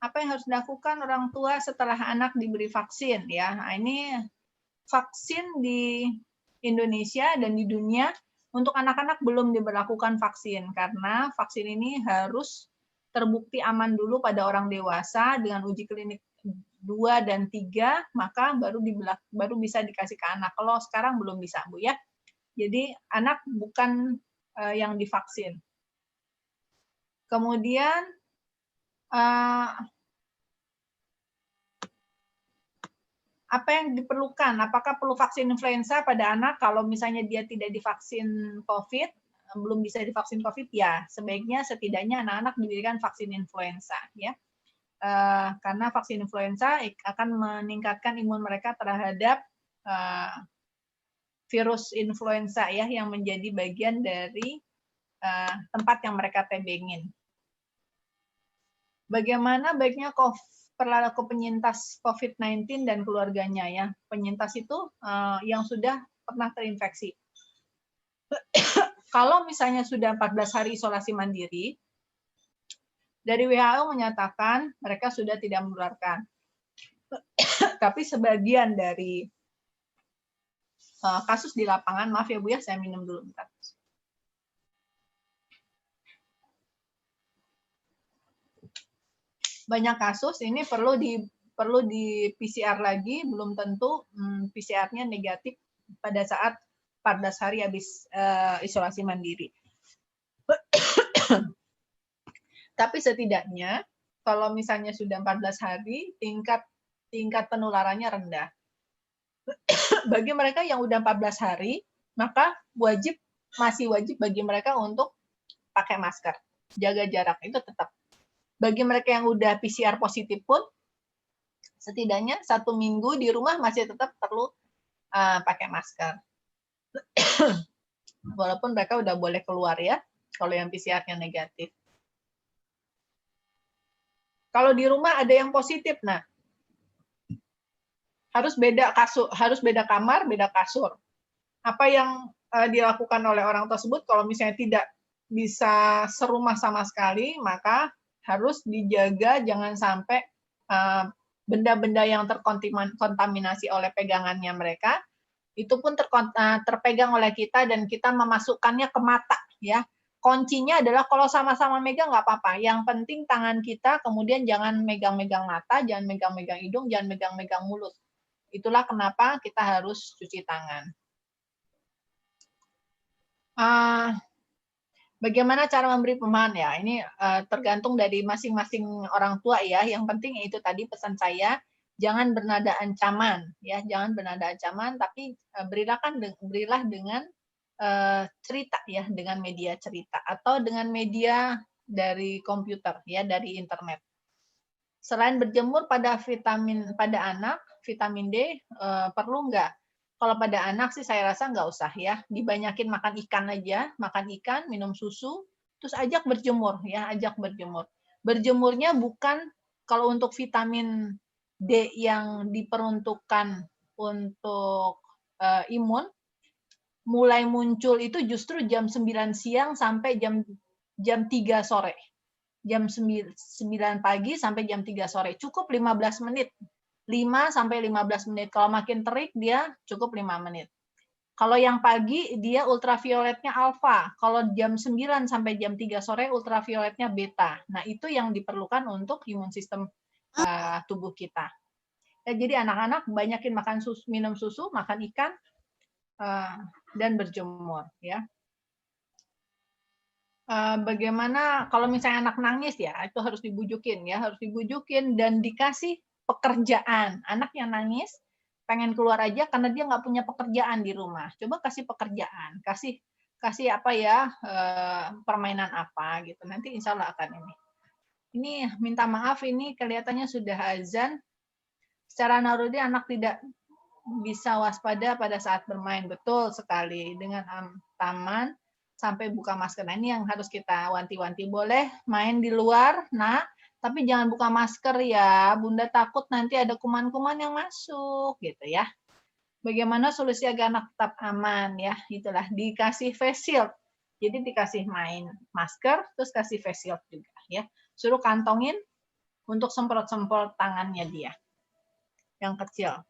Apa yang harus dilakukan orang tua setelah anak diberi vaksin ya? Nah, ini vaksin di Indonesia dan di dunia untuk anak-anak belum diberlakukan vaksin karena vaksin ini harus terbukti aman dulu pada orang dewasa dengan uji klinik 2 dan 3, maka baru bisa dikasih ke anak. Kalau sekarang belum bisa, Bu ya. Jadi anak bukan yang divaksin. Kemudian apa yang diperlukan? Apakah perlu vaksin influenza pada anak kalau misalnya dia tidak divaksin COVID, belum bisa divaksin COVID? Ya, sebaiknya setidaknya anak-anak diberikan vaksin influenza ya. Karena vaksin influenza akan meningkatkan imun mereka terhadap virus influenza ya yang menjadi bagian dari tempat yang mereka tebengin. Bagaimana baiknya perilaku penyintas COVID-19 dan keluarganya ya. Penyintas itu yang sudah pernah terinfeksi. Kalau misalnya sudah 14 hari isolasi mandiri, dari WHO menyatakan mereka sudah tidak menularkan. Tapi sebagian dari kasus di lapangan, maaf ya Bu ya, saya minum dulu bentar. Banyak kasus ini perlu di PCR lagi, belum tentu PCR-nya negatif pada saat 14 hari habis isolasi mandiri. Tapi setidaknya kalau misalnya sudah 14 hari tingkat penularannya rendah. Bagi mereka yang udah 14 hari, maka masih wajib bagi mereka untuk pakai masker. Jaga jarak itu tetap. Bagi mereka yang udah PCR positif pun, setidaknya 1 minggu di rumah masih tetap perlu pakai masker. Walaupun mereka udah boleh keluar ya, kalau yang PCR-nya negatif. Kalau di rumah ada yang positif, nah harus beda kamar, beda kasur. Apa yang dilakukan oleh orang tersebut kalau misalnya tidak bisa serumah sama sekali, maka harus dijaga jangan sampai benda-benda yang terkontaminasi oleh pegangannya mereka itu pun terpegang oleh kita dan kita memasukkannya ke mata ya. Kuncinya adalah kalau sama-sama megang nggak apa-apa. Yang penting tangan kita kemudian jangan megang-megang mata, jangan megang-megang hidung, jangan megang-megang mulut. Itulah kenapa kita harus cuci tangan. Bagaimana cara memberi pemahaman ya? Ini tergantung dari masing-masing orang tua ya. Yang penting itu tadi pesan saya, jangan bernada ancaman ya, jangan bernada ancaman, tapi berilah dengan cerita ya, dengan media cerita atau dengan media dari komputer ya, dari internet. Selain berjemur pada anak, vitamin D perlu nggak? Kalau pada anak sih saya rasa nggak usah ya, dibanyakin makan ikan aja, makan ikan, minum susu, terus ajak berjemur ya, ajak berjemur. Berjemurnya bukan kalau untuk vitamin D yang diperuntukkan untuk imun, mulai muncul itu justru jam 9 siang sampai jam 3 sore. Jam 9 pagi sampai jam 3 sore. Cukup 15 menit. 5 sampai 15 menit. Kalau makin terik dia cukup 5 menit. Kalau yang pagi dia ultravioletnya alfa. Kalau jam 9 sampai jam 3 sore ultravioletnya beta. Nah, itu yang diperlukan untuk imun sistem tubuh kita. Ya, jadi anak-anak banyakin makan susu, minum susu, makan ikan, dan berjemur ya. Bagaimana kalau misalnya anak nangis ya, itu harus dibujukin ya, harus dibujukin dan dikasih pekerjaan. Anak yang nangis pengen keluar aja karena dia nggak punya pekerjaan di rumah. Coba kasih pekerjaan, kasih apa ya, permainan apa gitu. Nanti insya Allah akan ini. Ini minta maaf ini kelihatannya sudah azan. Secara narodi anak tidak bisa waspada pada saat bermain. Betul sekali. Dengan taman sampai buka masker. Nah, ini yang harus kita wanti-wanti. Boleh main di luar, nak, tapi jangan buka masker ya. Bunda takut nanti ada kuman-kuman yang masuk, gitu ya. Bagaimana solusi agar anak tetap aman ya? Itulah dikasih face shield. Jadi dikasih main masker, terus kasih face shield juga ya. Suruh kantongin untuk semprot-semprot tangannya dia yang kecil.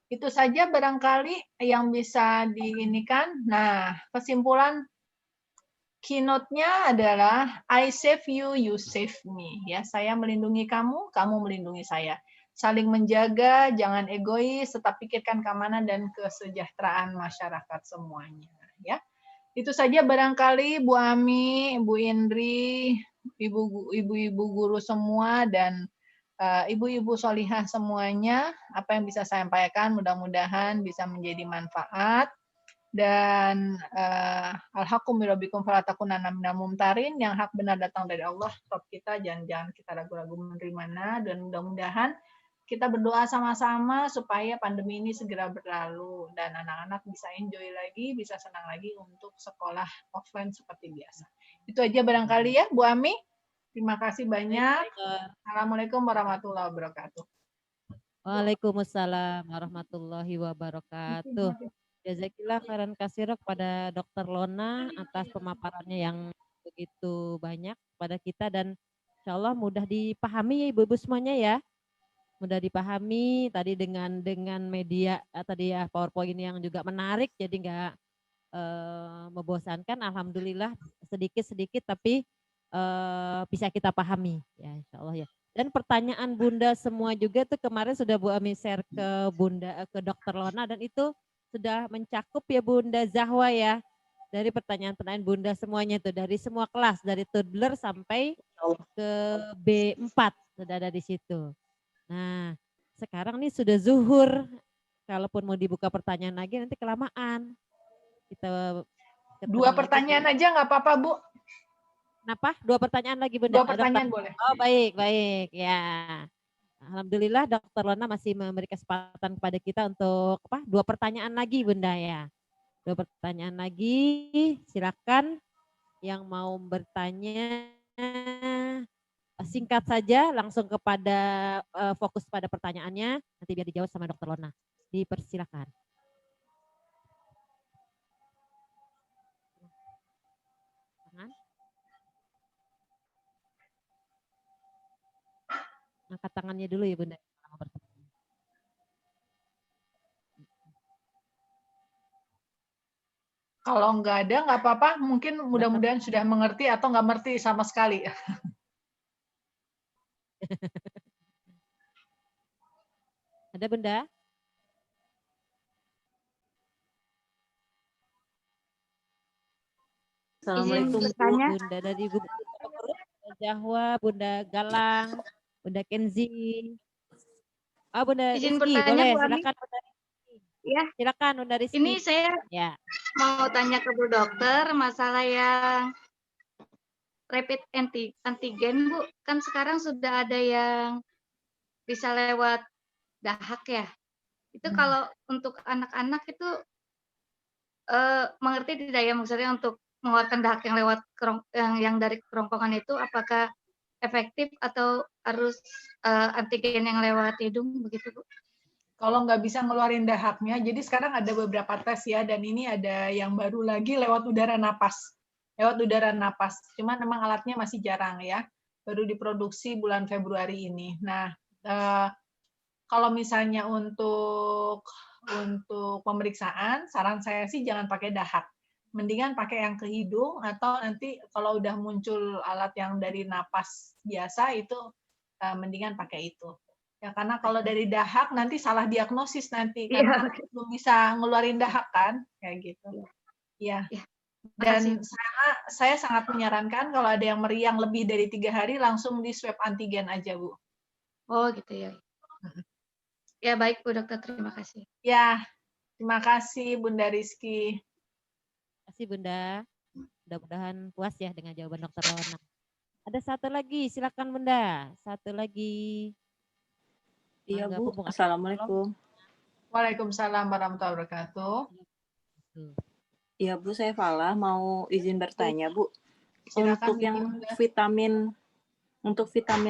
Itu saja barangkali yang bisa diinikan. Nah, kesimpulan keynote-nya adalah I save you, you save me. Ya, saya melindungi kamu, kamu melindungi saya. Saling menjaga, jangan egois, tetap pikirkan keamanan dan kesejahteraan masyarakat semuanya. Ya, itu saja barangkali Bu Ami, Bu Indri, ibu-ibu guru semua dan ibu-ibu solihah semuanya, apa yang bisa saya sampaikan mudah-mudahan bisa menjadi manfaat. Dan al-haqqu min rabbikum fala takunanna minal mumtarin, yang hak benar datang dari Allah, Rabb kita, jangan kita ragu-ragu menerimanya, dan mudah-mudahan kita berdoa sama-sama supaya pandemi ini segera berlalu dan anak-anak bisa enjoy lagi, bisa senang lagi untuk sekolah offline seperti biasa. Itu aja barangkali ya, Bu Ami. Terima kasih banyak. Assalamualaikum warahmatullahi wabarakatuh. Waalaikumsalam warahmatullahi wabarakatuh. Jazakillah khairan katsira kepada Dr. Lona atas pemaparannya yang begitu banyak kepada kita dan insya Allah mudah dipahami ya ibu-ibu semuanya ya. Mudah dipahami tadi dengan media tadi ya PowerPoint yang juga menarik jadi nggak membosankan. Alhamdulillah sedikit-sedikit tapi bisa kita pahami ya insya Allah ya. Dan pertanyaan Bunda semua juga tuh kemarin sudah Bu Ami share ke Bunda ke Dr. Lona dan itu sudah mencakup ya Bunda Zahwa ya. Dari pertanyaan-pertanyaan Bunda semuanya itu dari semua kelas dari toddler sampai ke B4 sudah ada di situ. Nah, sekarang nih sudah zuhur kalaupun mau dibuka pertanyaan lagi nanti kelamaan. Kita 2 ketemu lagi. pertanyaan aja nggak apa-apa, Bu. Kenapa? 2 pertanyaan lagi, Bunda. 2 pertanyaan boleh. Oh, baik, baik. Ya. Alhamdulillah Dokter Lona masih memberi kesempatan kepada kita untuk 2 pertanyaan lagi, Bunda ya. 2 pertanyaan lagi. Silakan yang mau bertanya singkat saja langsung kepada fokus pada pertanyaannya, nanti biar dijawab sama Dokter Lona. Dipersilakan. Angkat tangannya dulu ya Bunda. Kalau nggak ada, nggak apa-apa. Mungkin mudah-mudahan sudah mengerti atau nggak mengerti sama sekali. Ada Bunda? Assalamualaikum. Bunda dari Bunda Zahwa, Bunda Galang, Bunda Kenzi. Bunda Izin Rizky, bertanya, boleh Bu Ami. silakan Bunda Rizky. Ya. Silakan Bunda Rizky. Ini saya ya mau tanya ke Bu Dokter masalah yang rapid antigen, Bu. Kan sekarang sudah ada yang bisa lewat dahak ya. Itu kalau untuk anak-anak itu mengerti tidak ya, maksudnya untuk mengeluarkan dahak yang lewat yang dari kerongkongan itu apakah efektif atau harus antigen yang lewat hidung begitu, Bu? Kalau nggak bisa ngeluarin dahaknya, jadi sekarang ada beberapa tes ya, dan ini ada yang baru lagi lewat udara napas. Lewat udara napas. Cuman memang alatnya masih jarang ya. Baru diproduksi bulan Februari ini. Nah, kalau misalnya untuk pemeriksaan, saran saya sih jangan pakai dahak. Mendingan pakai yang ke hidung, atau nanti kalau udah muncul alat yang dari napas biasa, itu mendingan pakai itu. Ya, karena kalau dari dahak nanti salah diagnosis nanti, karena belum bisa ngeluarin dahak kan, kayak gitu. Ya. Dan saya sangat menyarankan kalau ada yang meriang lebih dari 3 hari, langsung di swab antigen aja, Bu. Oh gitu ya. Ya baik Bu Dokter, terima kasih. Ya, terima kasih Bunda Rizky. Terima kasih Bunda. Mudah-mudahan puas ya dengan jawaban Dokter Lona. Ada satu lagi, silakan Bunda. Satu lagi. Iya Bu, Assalamualaikum. Waalaikumsalam warahmatullahi wabarakatuh. Iya Bu, saya Fala, mau izin bertanya Bu. Silakan, untuk yang vitamin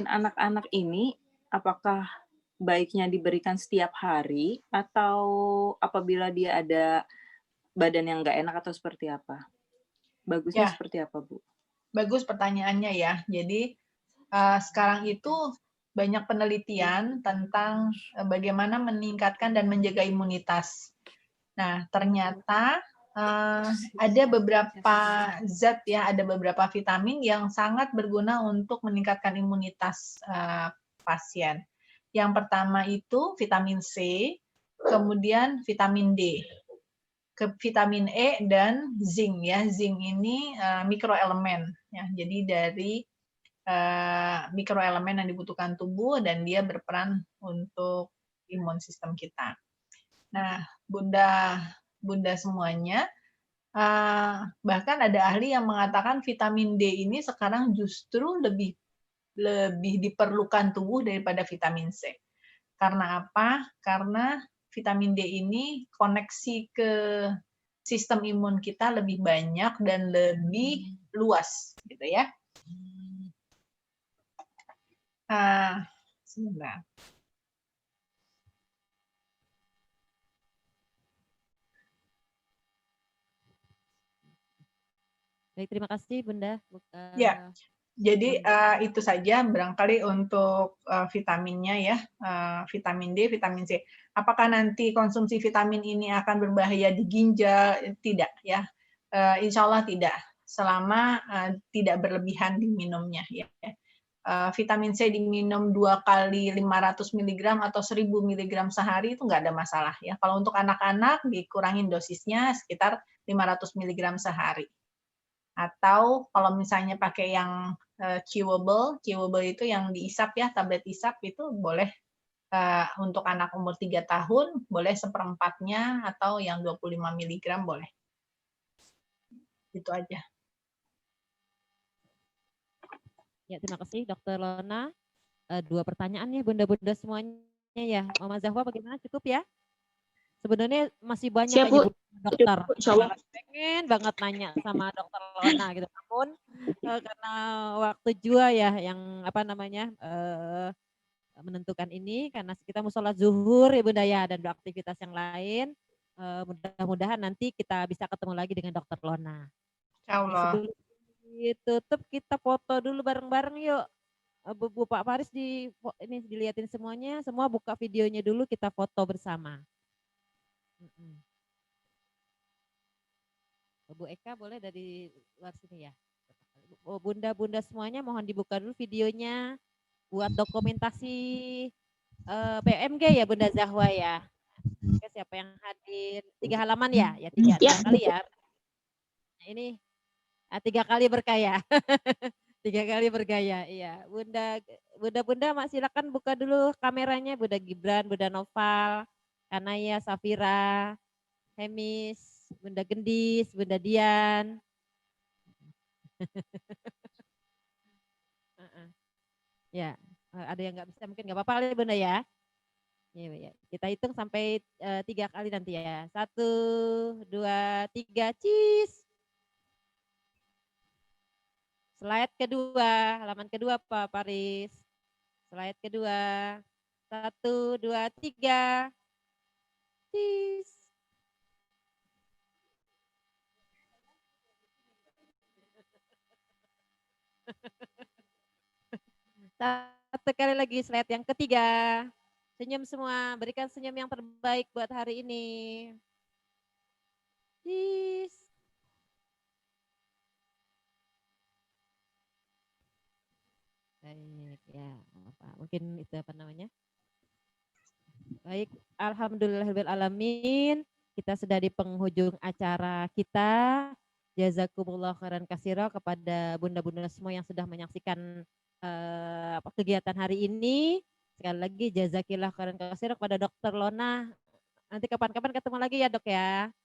anak-anak ini, apakah baiknya diberikan setiap hari atau apabila dia ada badan yang nggak enak atau seperti apa? Bagusnya seperti apa Bu? Bagus pertanyaannya ya. Jadi sekarang itu banyak penelitian tentang bagaimana meningkatkan dan menjaga imunitas. Nah, ternyata ada beberapa zat ya, ada beberapa vitamin yang sangat berguna untuk meningkatkan imunitas pasien. Yang pertama itu vitamin C, kemudian vitamin D, vitamin E dan zinc ya. Zinc ini mikroelemen ya. Jadi dari mikroelemen yang dibutuhkan tubuh dan dia berperan untuk imun sistem kita. Nah, Bunda semuanya, bahkan ada ahli yang mengatakan vitamin D ini sekarang justru lebih diperlukan tubuh daripada vitamin C. Karena apa? Karena vitamin D ini koneksi ke sistem imun kita lebih banyak dan lebih luas, gitu ya. Sebentar. Baik, terima kasih Bunda. Ya, jadi itu saja barangkali untuk vitaminnya ya, vitamin D, vitamin C. Apakah nanti konsumsi vitamin ini akan berbahaya di ginjal? Tidak ya, insya Allah tidak, selama tidak berlebihan diminumnya ya. Vitamin C diminum 2 kali 500 mg atau 1000 mg sehari itu nggak ada masalah ya. Kalau untuk anak-anak dikurangin dosisnya sekitar 500 mg sehari. Atau kalau misalnya pakai yang chewable itu yang diisap ya, tablet isap itu boleh untuk anak umur 3 tahun boleh seperempatnya atau yang 25 mg boleh. Itu aja. Ya, terima kasih Dokter Lona. 2 pertanyaan ya Bunda-bunda semuanya ya. Mama Zahwa bagaimana, cukup ya? Sebenarnya masih banyak Siap, aja Bu. dokter. Cukup, insyaallah. Pengen banget nanya sama Dokter Lona gitu. Namun karena waktu jua ya yang apa namanya menentukan ini, karena kita mau sholat zuhur ya Bunda ya dan beraktivitas yang lain. Mudah-mudahan nanti kita bisa ketemu lagi dengan Dokter Lona. Insyaallah. Sebelum ditutup kita foto dulu bareng-bareng yuk. Bu Pak Faris ini dilihatin semuanya, semua buka videonya dulu, kita foto bersama. Bu Eka boleh dari luar sini ya. Bunda-bunda semuanya mohon dibuka dulu videonya buat dokumentasi PMG ya Bunda Zahwa ya. Oke, siapa yang hadir? 3 halaman ya? Ya 3 kali ya. Nah, ini 3 kali berkaya. 3 kali bergaya, iya. Bunda silakan buka dulu kameranya, Bunda Gibran, Bunda Noval, Kanaya, Safira, Hemis, Bunda Gendis, Bunda Dian. Ya, ada yang nggak bisa mungkin nggak apa-apa kali Bunda ya. Ya. Kita hitung sampai 3 kali nanti ya. 1, 2, 3, cheese. Slide kedua, halaman kedua Pak Paris. Slide kedua. 1, 2, 3. Cheese. Satu kali lagi slide yang ketiga. Senyum semua, berikan senyum yang terbaik buat hari ini. Cheese. Baik ya, mungkin itu apa namanya? Baik, alhamdulillahirrahmanirrahim. Kita sudah di penghujung acara kita. Jazakumullah khairan katsira kepada bunda-bunda semua yang sudah menyaksikan kegiatan hari ini. Sekali lagi jazakillah khairan katsira kepada Dokter Lona. Nanti kapan-kapan ketemu lagi ya Dok ya.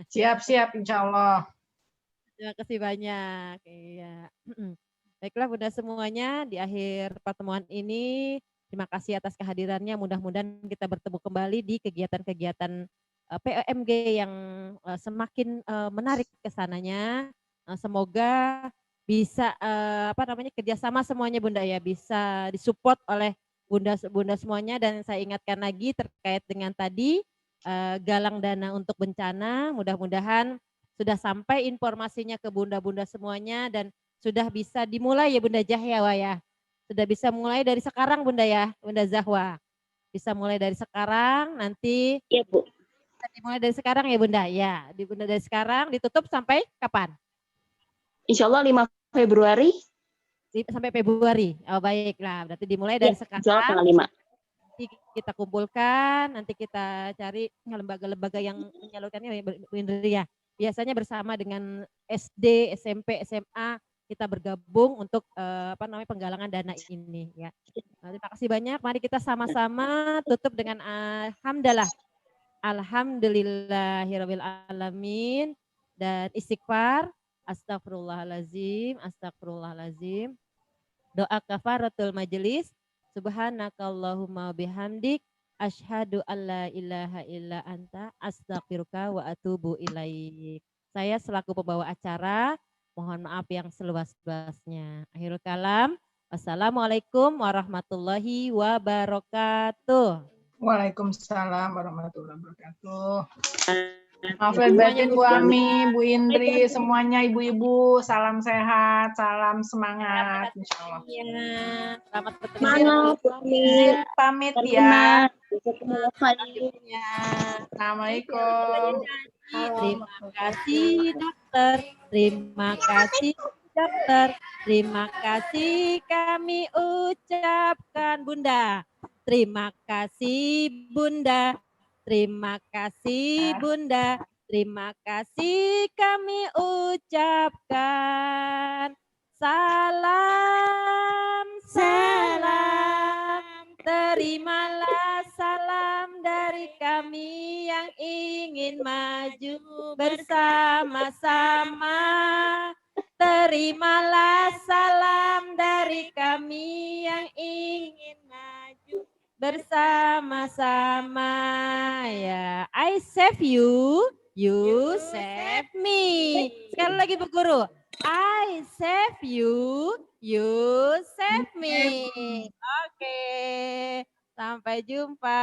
Siap-siap insya Allah. Terima kasih banyak. Iya. Baiklah Bunda semuanya, di akhir pertemuan ini terima kasih atas kehadirannya. Mudah-mudahan kita bertemu kembali di kegiatan-kegiatan PMG yang semakin menarik kesananya. Semoga bisa kerjasama semuanya Bunda ya, bisa disupport oleh bunda semuanya. Dan saya ingatkan lagi terkait dengan tadi galang dana untuk bencana. Mudah-mudahan sudah sampai informasinya ke bunda-bunda semuanya dan sudah bisa dimulai ya Bunda Jahyawa ya. Sudah bisa mulai dari sekarang Bunda ya, Bunda Zahwa. Bisa mulai dari sekarang, nanti Iya Bu. Bisa dimulai dari sekarang ya Bunda. Ya, Bunda dari sekarang ditutup sampai kapan? Insya Allah 5 Februari. Sampai Februari. Oh baiklah, berarti dimulai dari sekarang. Insya Allah tanggal 5. Nanti kita kumpulkan, nanti kita cari lembaga-lembaga yang menyalurkannya Bu Indri ya. Biasanya bersama dengan SD, SMP, SMA kita bergabung untuk penggalangan dana ini ya. Terima kasih banyak. Mari kita sama-sama tutup dengan alhamdulillah. Alhamdulillahirabbil alamin dan istighfar. Astagfirullahalazim, astagfirullahalazim. Doa kafaratul majelis. Subhanakallahumma bihamdik asyhadu alla ilaha illa anta astaghfiruka wa atubu ilaik. Saya selaku pembawa acara mohon maaf yang seluas-luasnya. Akhirul kalam. Wassalamualaikum warahmatullahi wabarakatuh. Waalaikumsalam warahmatullahi wabarakatuh. Maaf batin Bu Ami, Bu Indri, semuanya ibu-ibu, salam sehat, salam semangat, insya Allah. Selamat Semangat, Bu Ami. Pamit ya. Assalamualaikum. Terima kasih dokter, terima kasih dokter, terima kasih kami ucapkan Bunda. Terima kasih Bunda. Terima kasih Bunda, terima kasih kami ucapkan. Salam, salam, terimalah salam dari kami yang ingin maju bersama-sama. Terimalah salam dari kami yang ingin maju bersama-sama. Ya, I save you, you save me. Sekali lagi Bu Guru. I save you, you save me. Oke, sampai jumpa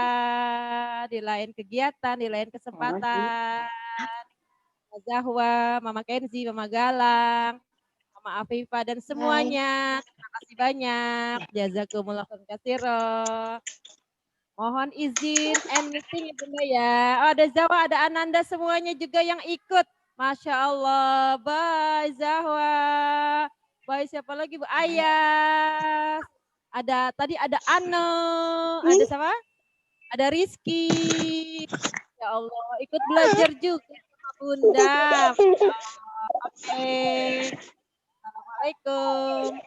di lain kegiatan, di lain kesempatan. Mama Zahwa, Mama Kenzi, Mama Galang, Mama Afifah dan semuanya. Terima kasih banyak. Jazakumullah khairan. Mohon izin and meeting Bunda ya. Oh, ada Zahwa, ada Ananda semuanya juga yang ikut. Masya Allah. Bye Zahwa. Bye siapa lagi Bu? Ayas. Ada tadi ada Ano. Ada siapa? Ada Rizky. Ya Allah, ikut belajar juga sama Bunda. Masya Allah. Oke. Assalamualaikum.